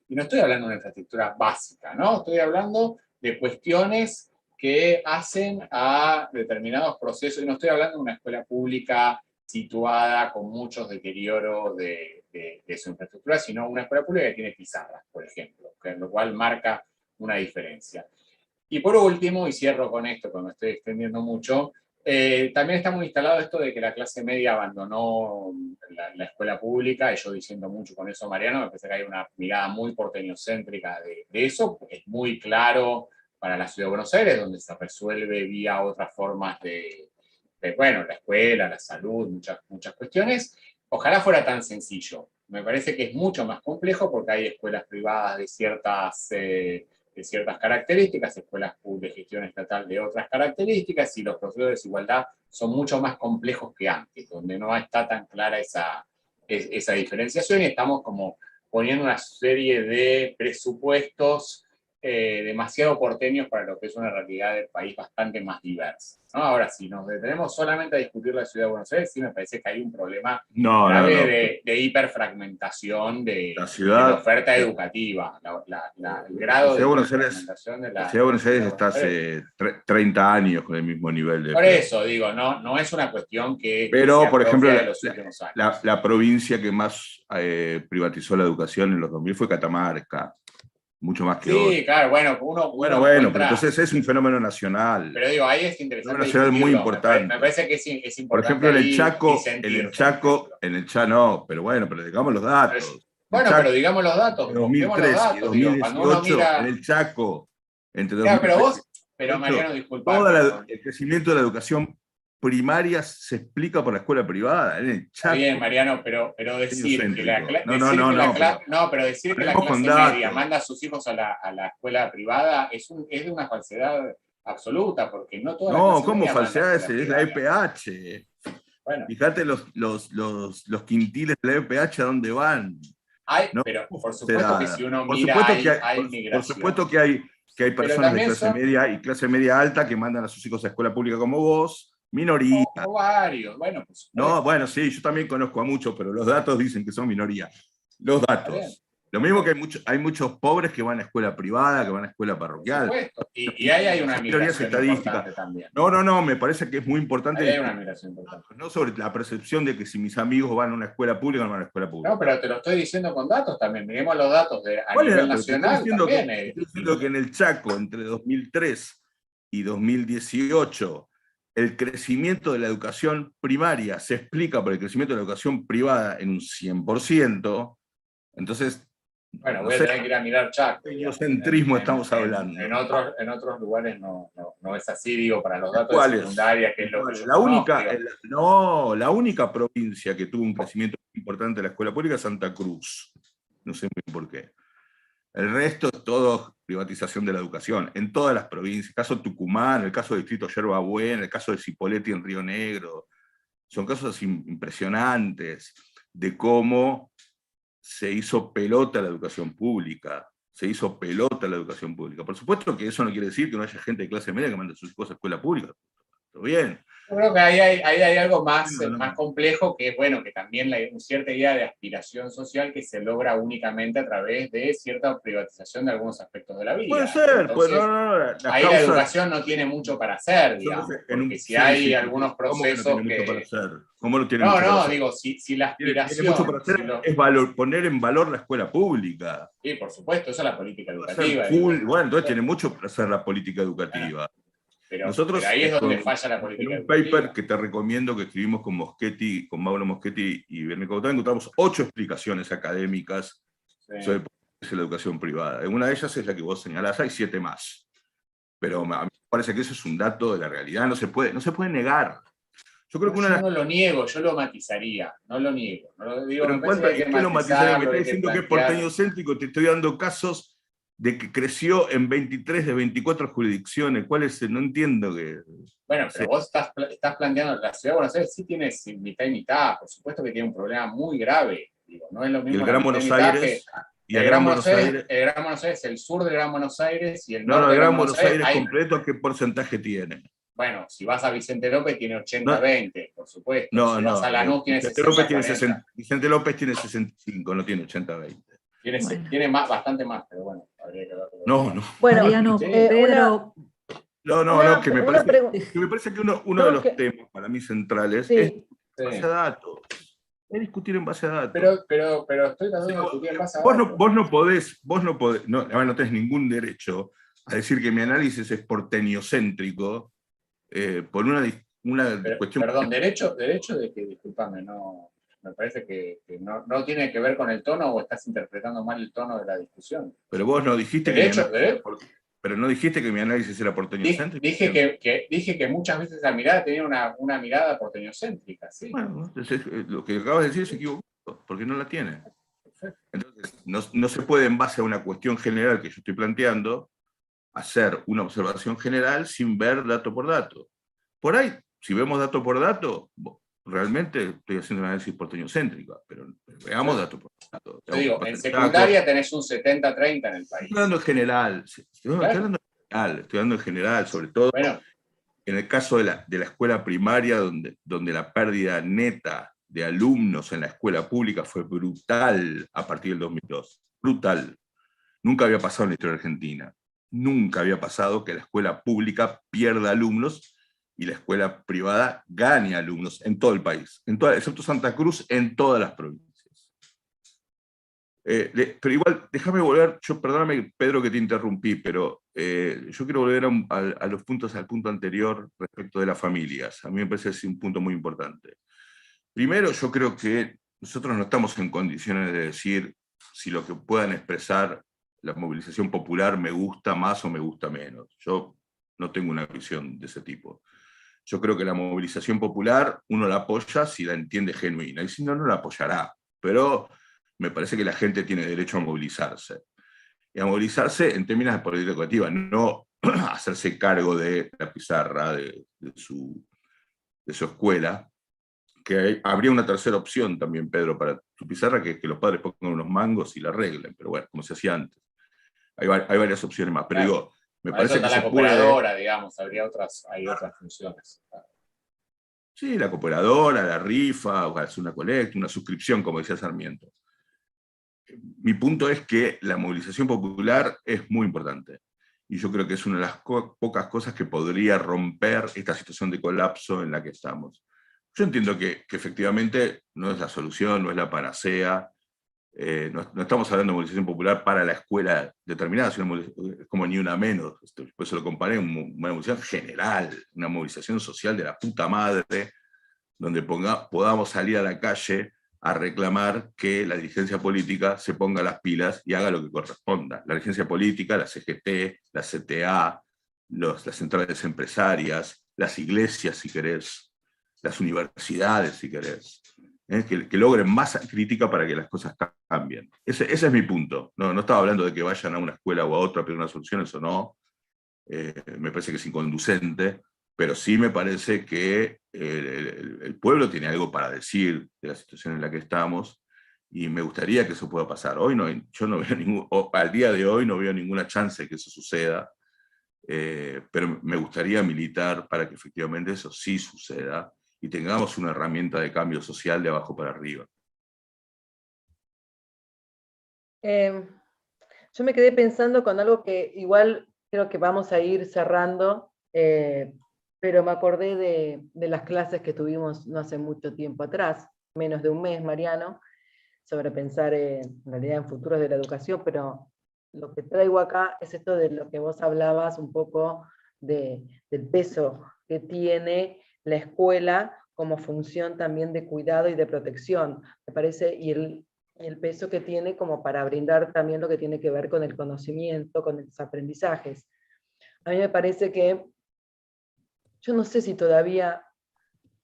y no estoy hablando de una infraestructura básica, ¿no? Estoy hablando de cuestiones que hacen a determinados procesos, y no estoy hablando de una escuela pública situada con muchos deterioros de su infraestructura, sino una escuela pública que tiene pizarras, por ejemplo, lo cual marca una diferencia. Y por último, y cierro con esto, cuando estoy extendiendo mucho, también está muy instalado esto de que la clase media abandonó la escuela pública, y yo diciendo mucho con eso, Mariano, me parece que hay una mirada muy porteñocéntrica de eso, porque es muy claro para la ciudad de Buenos Aires, donde se resuelve vía otras formas bueno, la escuela, la salud, muchas cuestiones. Ojalá fuera tan sencillo. Me parece que es mucho más complejo porque hay escuelas privadas de ciertas características, escuelas de gestión estatal de otras características, y los procesos de desigualdad son mucho más complejos que antes, donde no está tan clara esa diferenciación y estamos como poniendo una serie de presupuestos demasiado porteños para lo que es una realidad del país bastante más diversa, ¿no? Ahora, si nos detenemos solamente a discutir la ciudad de Buenos Aires, sí me parece que hay un problema grave de hiperfragmentación de la oferta educativa, el grado de hiperfragmentación de la ciudad de Buenos Aires está hace 30 años con el mismo nivel de... Por eso, digo, no es una cuestión que... Pero, que por ejemplo, de los últimos años. La provincia que más privatizó la educación en los 2000 fue Catamarca. Mucho más que hoy. Sí, claro, bueno, pero entonces es un fenómeno nacional. Pero digo, ahí es interesante. Un fenómeno nacional muy importante. Me parece que es importante. Por ejemplo, en el Chaco no, pero digamos los datos. Pero digamos los datos. 2003 y 2018, en el Chaco, entre 2003 pero Mariano, disculpa. El crecimiento de la educación primaria se explica por la escuela privada, en el Chaco. Bien, Mariano, pero decir que la clase media manda a sus hijos a la escuela privada es de una falsedad absoluta, porque no toda la clase ¿cómo media falsedad? manda a Es la EPH. Bueno. Fíjate los quintiles de la EPH a dónde van. ¿No? Pero por supuesto que si uno mira hay migración. Por supuesto que hay personas de clase media y clase media alta que mandan a sus hijos a escuela pública como vos, minoría. O varios, bueno, pues. No, bueno, sí, yo también conozco a muchos, pero los datos dicen que son minoría. Los datos. Lo mismo que hay muchos pobres que van a escuela privada, que van a escuela parroquial. Por supuesto. Y ahí hay una migración importante también. No, me parece que es muy importante. Ahí hay una migración importante. No sobre la percepción de que si mis amigos van a una escuela pública, no van a una escuela pública. No, pero te lo estoy diciendo con datos también. Miremos los datos a nivel nacional. Estoy diciendo que en el Chaco, entre 2003 y 2018, el crecimiento de la educación primaria se explica por el crecimiento de la educación privada en un 100%. Entonces, bueno, voy a tener que ir a mirar Chaco. Heliocentrismo estamos hablando. En otros lugares no es así, digo, para los datos de secundaria, que es lo que yo la única provincia que tuvo un crecimiento importante de la escuela pública es Santa Cruz. No sé muy bien por qué. El resto es todo privatización de la educación, en todas las provincias. El caso de Tucumán, el caso del distrito Yerba Buena, el caso de Cipolletti en Río Negro. Son casos impresionantes de cómo se hizo pelota la educación pública. Por supuesto que eso no quiere decir que no haya gente de clase media que mande a sus hijos a escuela pública. ¿Todo bien? Yo creo que ahí hay algo más complejo, que bueno, que también hay una cierta idea de aspiración social que se logra únicamente a través de cierta privatización de algunos aspectos de la vida. Puede ser, entonces, ahí la educación no tiene mucho para hacer, digamos, porque si hay algunos procesos que... ¿Cómo lo tiene mucho para hacer? Digo, si la aspiración... Tiene mucho para hacer, es poner en valor la escuela pública. Sí, por supuesto, esa es la política educativa. Bueno, entonces tiene mucho para hacer la política educativa. Pero ahí es donde falla la política. En un paper que te recomiendo, que escribimos con Mauro Moschetti y Bernico Botán, encontramos 8 explicaciones académicas sobre la educación privada. En una de ellas es la que vos señalás, hay 7 más. Pero a mí me parece que eso es un dato de la realidad, no se puede negar. Yo creo que no lo niego, yo lo matizaría, no lo niego. No lo digo, pero en cuanto a qué lo matizaría, me está diciendo que es porteño céntrico, te estoy dando casos de que creció en 23 de 24 jurisdicciones. ¿Cuál es? No entiendo que... Bueno, pero vos estás planteando, la ciudad de Buenos Aires sí tiene mitad y mitad, por supuesto que tiene un problema muy grave. Digo, no es lo mismo. Y el Gran Buenos Aires... El Gran Buenos Aires, el sur del Gran Buenos Aires y el norte del Gran Buenos Aires completo, ¿qué porcentaje tiene? Bueno, si vas a Vicente López tiene 80-20, por supuesto. Si vas a Lanús tiene 60-40. Vicente López tiene 65, no tiene 80-20. Tiene bastante más, pero bueno, habría que verlo. No. Bueno, Pedro... que me parece que uno de los temas para mí centrales es base a datos. Es discutir en base a datos. Pero estoy tratando de discutir en base a datos. Vos no podés, no tenés ningún derecho a decir que mi análisis es porteñocéntrico por una cuestión... Perdón, derecho de que, discúlpame, no... Me parece que no tiene que ver con el tono, o estás interpretando mal el tono de la discusión. Pero vos no dijiste pero no dijiste que mi análisis era porteñocéntrico. Dije que muchas veces la mirada tenía una mirada porteñocéntrica, ¿sí? Bueno, entonces, lo que acabas de decir es equivocado, porque no la tiene. Entonces, no se puede, en base a una cuestión general que yo estoy planteando, hacer una observación general sin ver dato por dato. Por ahí, si vemos dato por dato, realmente estoy haciendo un análisis porteñocéntrica, pero veamos dato por dato. Te digo, en secundaria tenés un 70-30 en el país. Estoy hablando en general, estoy hablando en general, sobre todo bueno, en el caso de la escuela primaria, donde la pérdida neta de alumnos en la escuela pública fue brutal a partir del 2002. Brutal. Nunca había pasado en la historia argentina. Nunca había pasado que la escuela pública pierda alumnos y la escuela privada gane alumnos en todo el país, excepto Santa Cruz, en todas las provincias. Pero igual, déjame volver, perdóname Pedro que te interrumpí, pero yo quiero volver a los puntos, al punto anterior respecto de las familias. A mí me parece que es un punto muy importante. Primero, yo creo que nosotros no estamos en condiciones de decir si lo que puedan expresar la movilización popular me gusta más o me gusta menos. Yo no tengo una visión de ese tipo. Yo creo que la movilización popular uno la apoya si la entiende genuina, y si no, no la apoyará. Pero me parece que la gente tiene derecho a movilizarse. Y a movilizarse en términos de política educativa, no hacerse cargo de la pizarra de su escuela, que habría una tercera opción también, Pedro, para tu pizarra, que es que los padres pongan unos mangos y la arreglen, pero bueno, como se hacía antes. Hay varias opciones más, pero digo, me parece que la se cooperadora, digamos, hay otras funciones. Sí, la cooperadora, la rifa, o hacer una colecta, una suscripción, como decía Sarmiento. Mi punto es que la movilización popular es muy importante. Y yo creo que es una de las pocas cosas que podría romper esta situación de colapso en la que estamos. Yo entiendo que efectivamente no es la solución, no es la panacea. No estamos hablando de movilización popular para la escuela determinada, sino es como ni una menos. Por eso lo comparé con una movilización general, una movilización social de la puta madre, donde podamos salir a la calle a reclamar que la dirigencia política se ponga las pilas y haga lo que corresponda. La dirigencia política, la CGT, la CTA, las centrales empresarias, las iglesias, si querés, las universidades, si querés, que logren masa crítica para que las cosas cambien. Ese es mi punto. No estaba hablando de que vayan a una escuela o a otra a pedir unas soluciones o no. Me parece que es inconducente, pero sí me parece que el pueblo tiene algo para decir de la situación en la que estamos, y me gustaría que eso pueda pasar. Hoy yo no veo al día de hoy no veo ninguna chance de que eso suceda, pero me gustaría militar para que efectivamente eso sí suceda y tengamos una herramienta de cambio social de abajo para arriba. Yo me quedé pensando con algo que igual creo que vamos a ir cerrando, pero me acordé de las clases que tuvimos no hace mucho tiempo atrás, menos de un mes, Mariano, sobre pensar en realidad en futuros de la educación, pero lo que traigo acá es esto de lo que vos hablabas un poco del peso que tiene la escuela como función también de cuidado y de protección, me parece, y el peso que tiene como para brindar también lo que tiene que ver con el conocimiento, con los aprendizajes. A mí me parece que, yo no sé si todavía,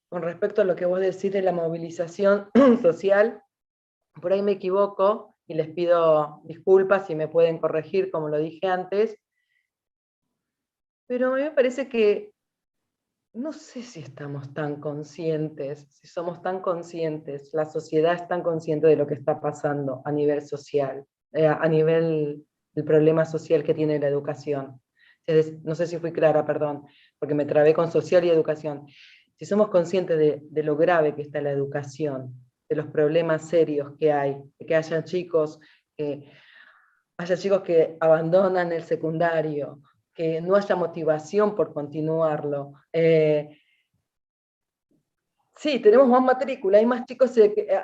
con respecto a lo que vos decís de la movilización social, por ahí me equivoco y les pido disculpas si me pueden corregir, como lo dije antes, pero a mí me parece que no sé si estamos tan conscientes, si somos tan conscientes, la sociedad es tan consciente de lo que está pasando a nivel social, a nivel del problema social que tiene la educación. No sé si fui clara, perdón, porque me trabé con social y educación. Si somos conscientes de lo grave que está la educación, de los problemas serios que hay, de que haya chicos que abandonan el secundario, que no haya motivación por continuarlo. Sí, tenemos más matrícula, hay más chicos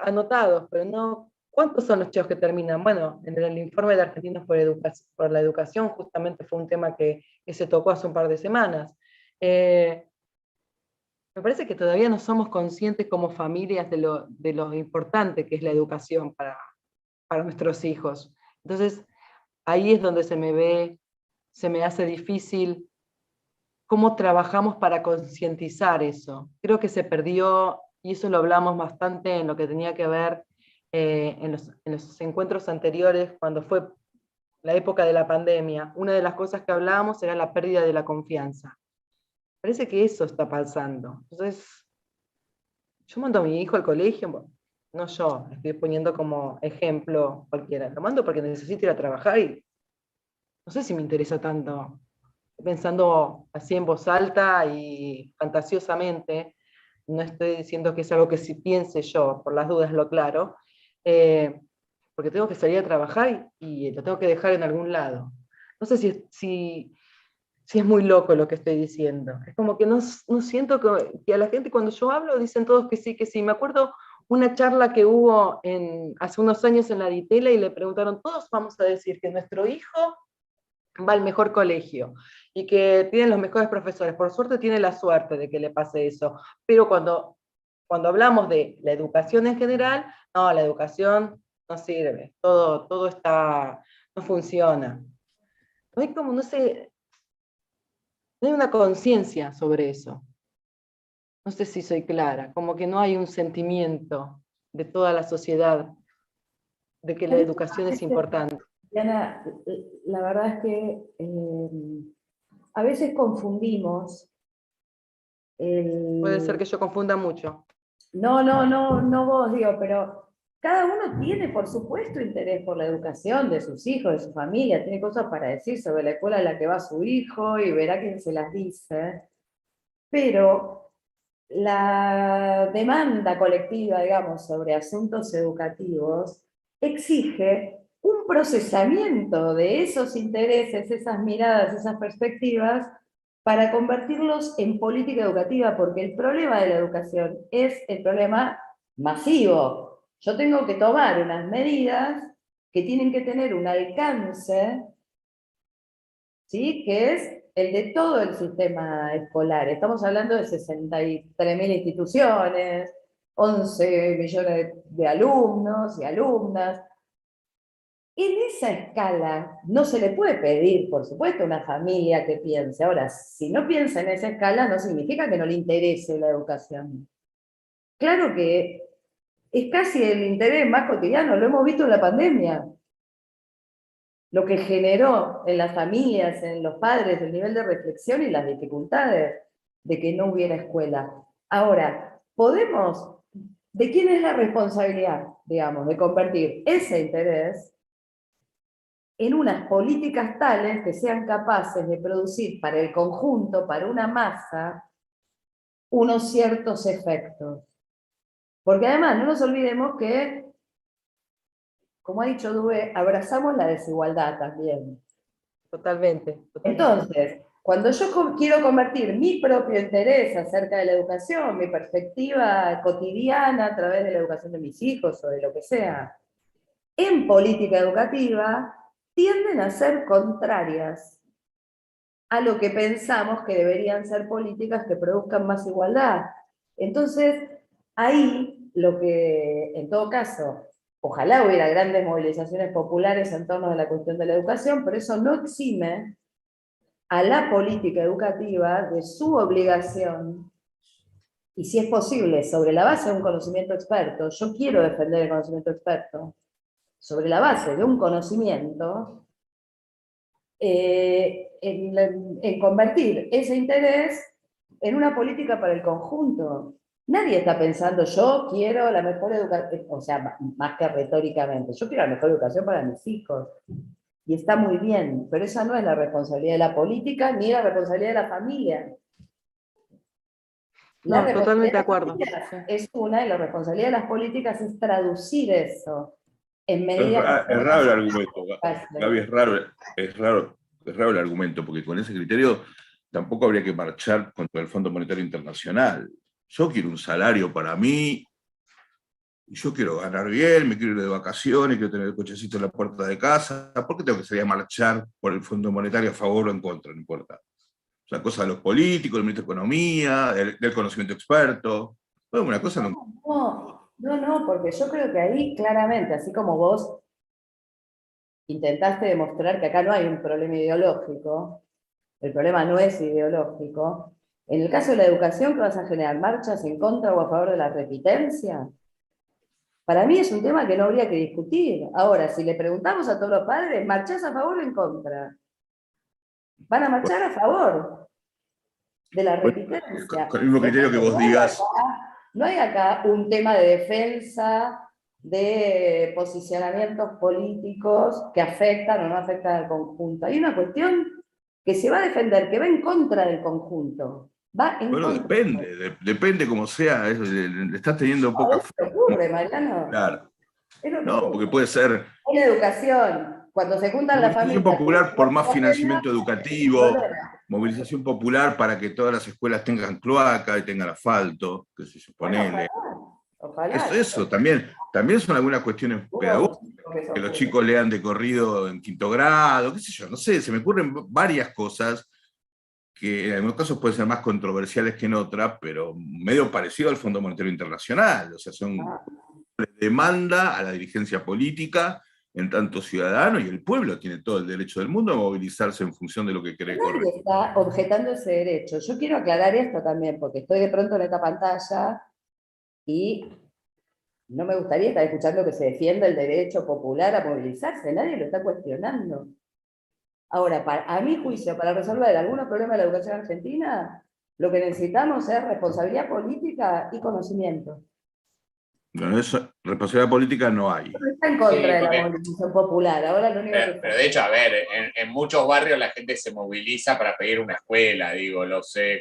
anotados, pero no, ¿cuántos son los chicos que terminan? Bueno, en el informe de Argentinos por la Educación justamente fue un tema que se tocó hace un par de semanas. Me parece que todavía no somos conscientes como familias de lo importante que es la educación para nuestros hijos. Entonces, ahí es donde se me hace difícil cómo trabajamos para concientizar eso. Creo que se perdió, y eso lo hablamos bastante en lo que tenía que ver en los encuentros anteriores, cuando fue la época de la pandemia. Una de las cosas que hablábamos era la pérdida de la confianza. Parece que eso está pasando. Entonces, yo mando a mi hijo al colegio, bueno, no yo, estoy poniendo como ejemplo cualquiera, lo mando porque necesito ir a trabajar y no sé si me interesa tanto, pensando así en voz alta y fantasiosamente, no estoy diciendo que es algo que si piense yo, por las dudas lo aclaro, porque tengo que salir a trabajar y lo tengo que dejar en algún lado. No sé si es muy loco lo que estoy diciendo. Es como que no siento que a la gente cuando yo hablo dicen todos que sí, que sí. Me acuerdo una charla que hubo hace unos años en la Ditela y le preguntaron, todos vamos a decir que nuestro hijo va al mejor colegio y que tienen los mejores profesores. Por suerte tiene la suerte de que le pase eso. Pero cuando hablamos de la educación en general, no, la educación no sirve, todo no funciona. No hay como, no sé, no hay una conciencia sobre eso. No sé si soy clara, como que no hay un sentimiento de toda la sociedad de que la educación es importante. Diana, la verdad es que a veces confundimos Puede ser el... que yo confunda mucho. No vos, digo, pero cada uno tiene, por supuesto, interés por la educación de sus hijos, de su familia, tiene cosas para decir sobre la escuela a la que va su hijo y verá quién se las dice, pero la demanda colectiva, digamos, sobre asuntos educativos exige un procesamiento de esos intereses, esas miradas, esas perspectivas, para convertirlos en política educativa, porque el problema de la educación es el problema masivo. Yo tengo que tomar unas medidas que tienen que tener un alcance, ¿sí?, que es el de todo el sistema escolar. Estamos hablando de 63.000 instituciones, 11 millones de alumnos y alumnas. En esa escala no se le puede pedir, por supuesto, a una familia que piense. Ahora, si no piensa en esa escala, no significa que no le interese la educación. Claro que es casi el interés más cotidiano, lo hemos visto en la pandemia. Lo que generó en las familias, en los padres, el nivel de reflexión y las dificultades de que no hubiera escuela. Ahora, ¿de quién es la responsabilidad, digamos, de convertir ese interés en unas políticas tales que sean capaces de producir para el conjunto, para una masa, unos ciertos efectos? Porque además, no nos olvidemos que, como ha dicho Dubé, abrazamos la desigualdad también. Totalmente. Entonces, cuando yo quiero convertir mi propio interés acerca de la educación, mi perspectiva cotidiana a través de la educación de mis hijos o de lo que sea, en política educativa, tienden a ser contrarias a lo que pensamos que deberían ser políticas que produzcan más igualdad. Entonces, ahí lo que, en todo caso, ojalá hubiera grandes movilizaciones populares en torno a la cuestión de la educación, pero eso no exime a la política educativa de su obligación, y si es posible, sobre la base de un conocimiento experto, yo quiero defender el conocimiento experto, sobre la base de un conocimiento, en convertir ese interés en una política para el conjunto. Nadie está pensando, yo quiero la mejor educación, o sea, más que retóricamente, yo quiero la mejor educación para mis hijos. Y está muy bien, pero esa no es la responsabilidad de la política ni la responsabilidad de la familia. La No, totalmente de acuerdo. es una, y la responsabilidad de las políticas es traducir eso en medidas. Es raro el argumento, Gaby, es raro el argumento, porque con ese criterio tampoco habría que marchar contra el Fondo Monetario Internacional. Yo quiero un salario para mí, y yo quiero ganar bien, me quiero ir de vacaciones, quiero tener el cochecito en la puerta de casa. ¿Por qué tengo que salir a marchar por el Fondo Monetario a favor o en contra? No importa. Es una cosa de los políticos, del ministro de Economía, del conocimiento experto. Bueno, una cosa No, porque yo creo que ahí claramente, así como vos intentaste demostrar que acá no hay un problema ideológico, el problema no es ideológico, en el caso de la educación, ¿qué vas a generar? ¿Marchas en contra o a favor de la repitencia? Para mí es un tema que no habría que discutir. Ahora, si le preguntamos a todos los padres, ¿marchás a favor o en contra? Van a marchar a favor de la repitencia. con el mismo criterio que vos digas. No hay acá un tema de defensa de posicionamientos políticos que afectan o no afectan al conjunto. Hay una cuestión que se va a defender, que va en contra del conjunto. Va en Bueno, contra. depende como sea, le estás teniendo poca Eso ocurre, Mariano. Claro. Es lo que No, ocurre. porque puede ser Hay una educación. Cuando se juntan las movilización familias... popular por más no financiamiento educativo, movilización popular para que todas las escuelas tengan cloaca y tengan asfalto, que se supone. Ojalá. Eso también son algunas cuestiones pedagógicas, que los chicos lean de corrido en 5º grado, qué sé yo, no sé, se me ocurren varias cosas que en algunos casos pueden ser más controversiales que en otras, pero medio parecido al Fondo Monetario Internacional, o sea, son demanda a la dirigencia política, en tanto ciudadano, y el pueblo tiene todo el derecho del mundo a movilizarse en función de lo que cree correcto. Nadie está objetando ese derecho. Yo quiero aclarar esto también, porque estoy de pronto en esta pantalla y no me gustaría estar escuchando que se defienda el derecho popular a movilizarse. Nadie lo está cuestionando. Ahora, a mi juicio, para resolver algunos problemas de la educación argentina, lo que necesitamos es responsabilidad política y conocimiento. Bueno, eso, responsabilidad política no hay. No está en contra de la movilización popular. Ahora lo único que... Pero de hecho, a ver, en muchos barrios la gente se moviliza para pedir una escuela, digo,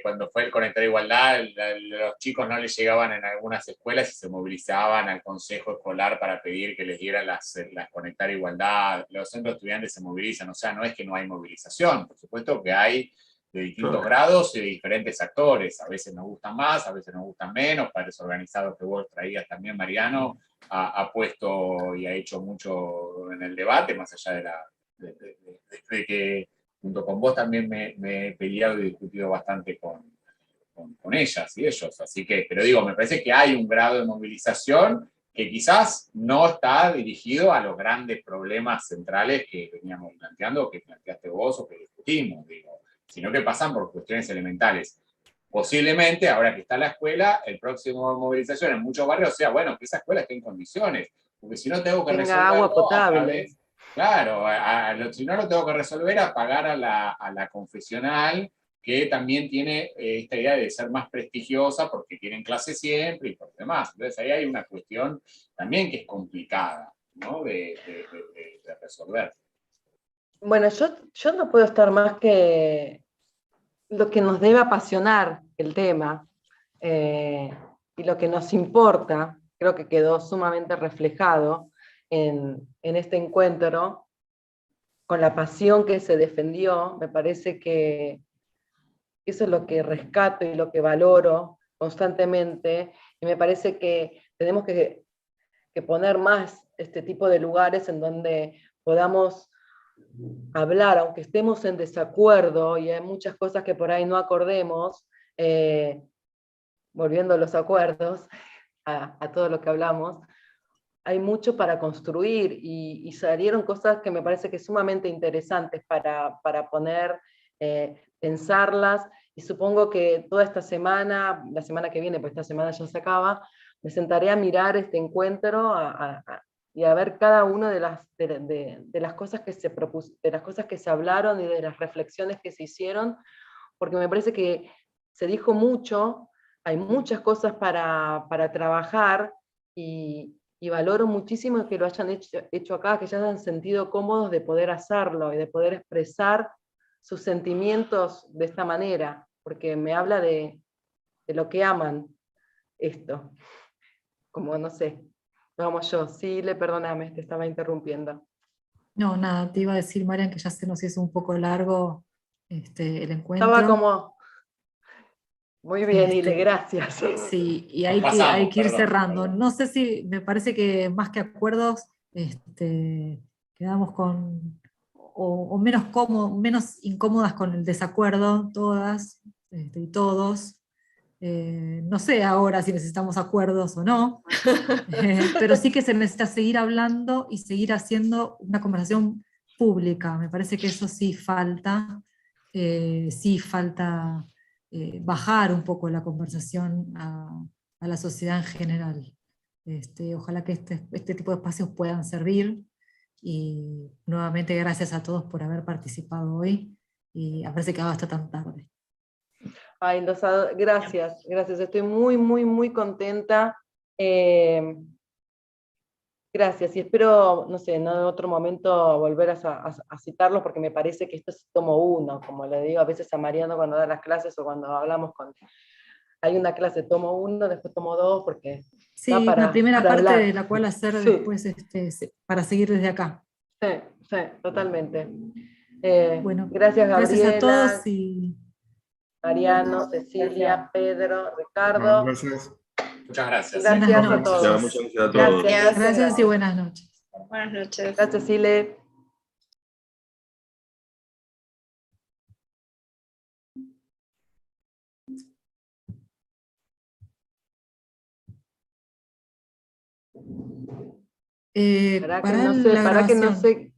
cuando fue el Conectar Igualdad, los chicos no les llegaban en algunas escuelas y se movilizaban al consejo escolar para pedir que les dieran las Conectar Igualdad, los centros estudiantes se movilizan, o sea, no es que no hay movilización, por supuesto que hay de distintos grados y de diferentes actores, a veces nos gustan más, a veces nos gustan menos, padres organizados que vos traías también, Mariano, ha puesto y ha hecho mucho en el debate, más allá de que junto con vos también me he peleado y discutido bastante con ellas y ellos. Así que, pero digo, me parece que hay un grado de movilización que quizás no está dirigido a los grandes problemas centrales que veníamos planteando, que planteaste vos o que discutimos, digo, sino que pasan por cuestiones elementales. Posiblemente, ahora que está la escuela, el próximo movilización en muchos barrios sea, bueno, que esa escuela esté en condiciones, porque si no tengo que resolver agua potable. Claro, si no lo tengo que resolver a pagar a la confesional, que también tiene esta idea de ser más prestigiosa porque tienen clase siempre y por demás. Entonces ahí hay una cuestión también que es complicada, ¿no? de resolver. Bueno, yo no puedo estar más que lo que nos debe apasionar el tema y lo que nos importa, creo que quedó sumamente reflejado en este encuentro, con la pasión que se defendió. Me parece que eso es lo que rescato y lo que valoro constantemente, y me parece que tenemos que poner más este tipo de lugares en donde podamos hablar, aunque estemos en desacuerdo y hay muchas cosas que por ahí no acordemos, volviendo a los acuerdos, a todo lo que hablamos, hay mucho para construir y salieron cosas que me parece que sumamente interesantes para poner, pensarlas, y supongo que toda esta semana, la semana que viene, pues esta semana ya se acaba, me sentaré a mirar este encuentro y a ver cada una de las cosas que de las cosas que se hablaron y de las reflexiones que se hicieron, porque me parece que se dijo mucho, hay muchas cosas para trabajar, y valoro muchísimo que lo hayan hecho acá, que ya se han sentido cómodos de poder hacerlo y de poder expresar sus sentimientos de esta manera, porque me habla de lo que aman esto. Como, no sé, vamos yo, sí, perdóname, te estaba interrumpiendo. No, nada, te iba a decir, Marian, que ya se nos hizo un poco largo el encuentro. Estaba como... Muy bien, Ile, gracias. Sí, y hay que ir cerrando. No sé si, me parece que más que acuerdos, quedamos con, o menos incómodas con el desacuerdo, todas y todos. No sé ahora si necesitamos acuerdos o no, pero sí que se necesita seguir hablando y seguir haciendo una conversación pública. Me parece que eso sí falta bajar un poco la conversación a la sociedad en general. Ojalá que este tipo de espacios puedan servir, y nuevamente gracias a todos por haber participado hoy, y a ver si quedaba hasta tan tarde. Ay, gracias, gracias. Estoy muy, muy, muy contenta. Gracias, y espero, no sé, en otro momento volver a citarlos, porque me parece que esto es tomo uno, como le digo a veces a Mariano cuando da las clases o cuando hablamos con... Hay una clase tomo uno, después tomo dos, porque Sí, da una primera para parte hablar. de la cual hacer Sí, después para seguir desde acá. sí, sí, totalmente. Bueno, Gracias gracias a todos Gabriela, y Mariano, Cecilia, Pedro, No, Ricardo. gracias. Muchas gracias. buenas Gracias a noches. todos. Muchas gracias a todos. Gracias, Gracias y buenas noches. Buenas noches. Gracias, Sile. Para Para la que no grabación. sé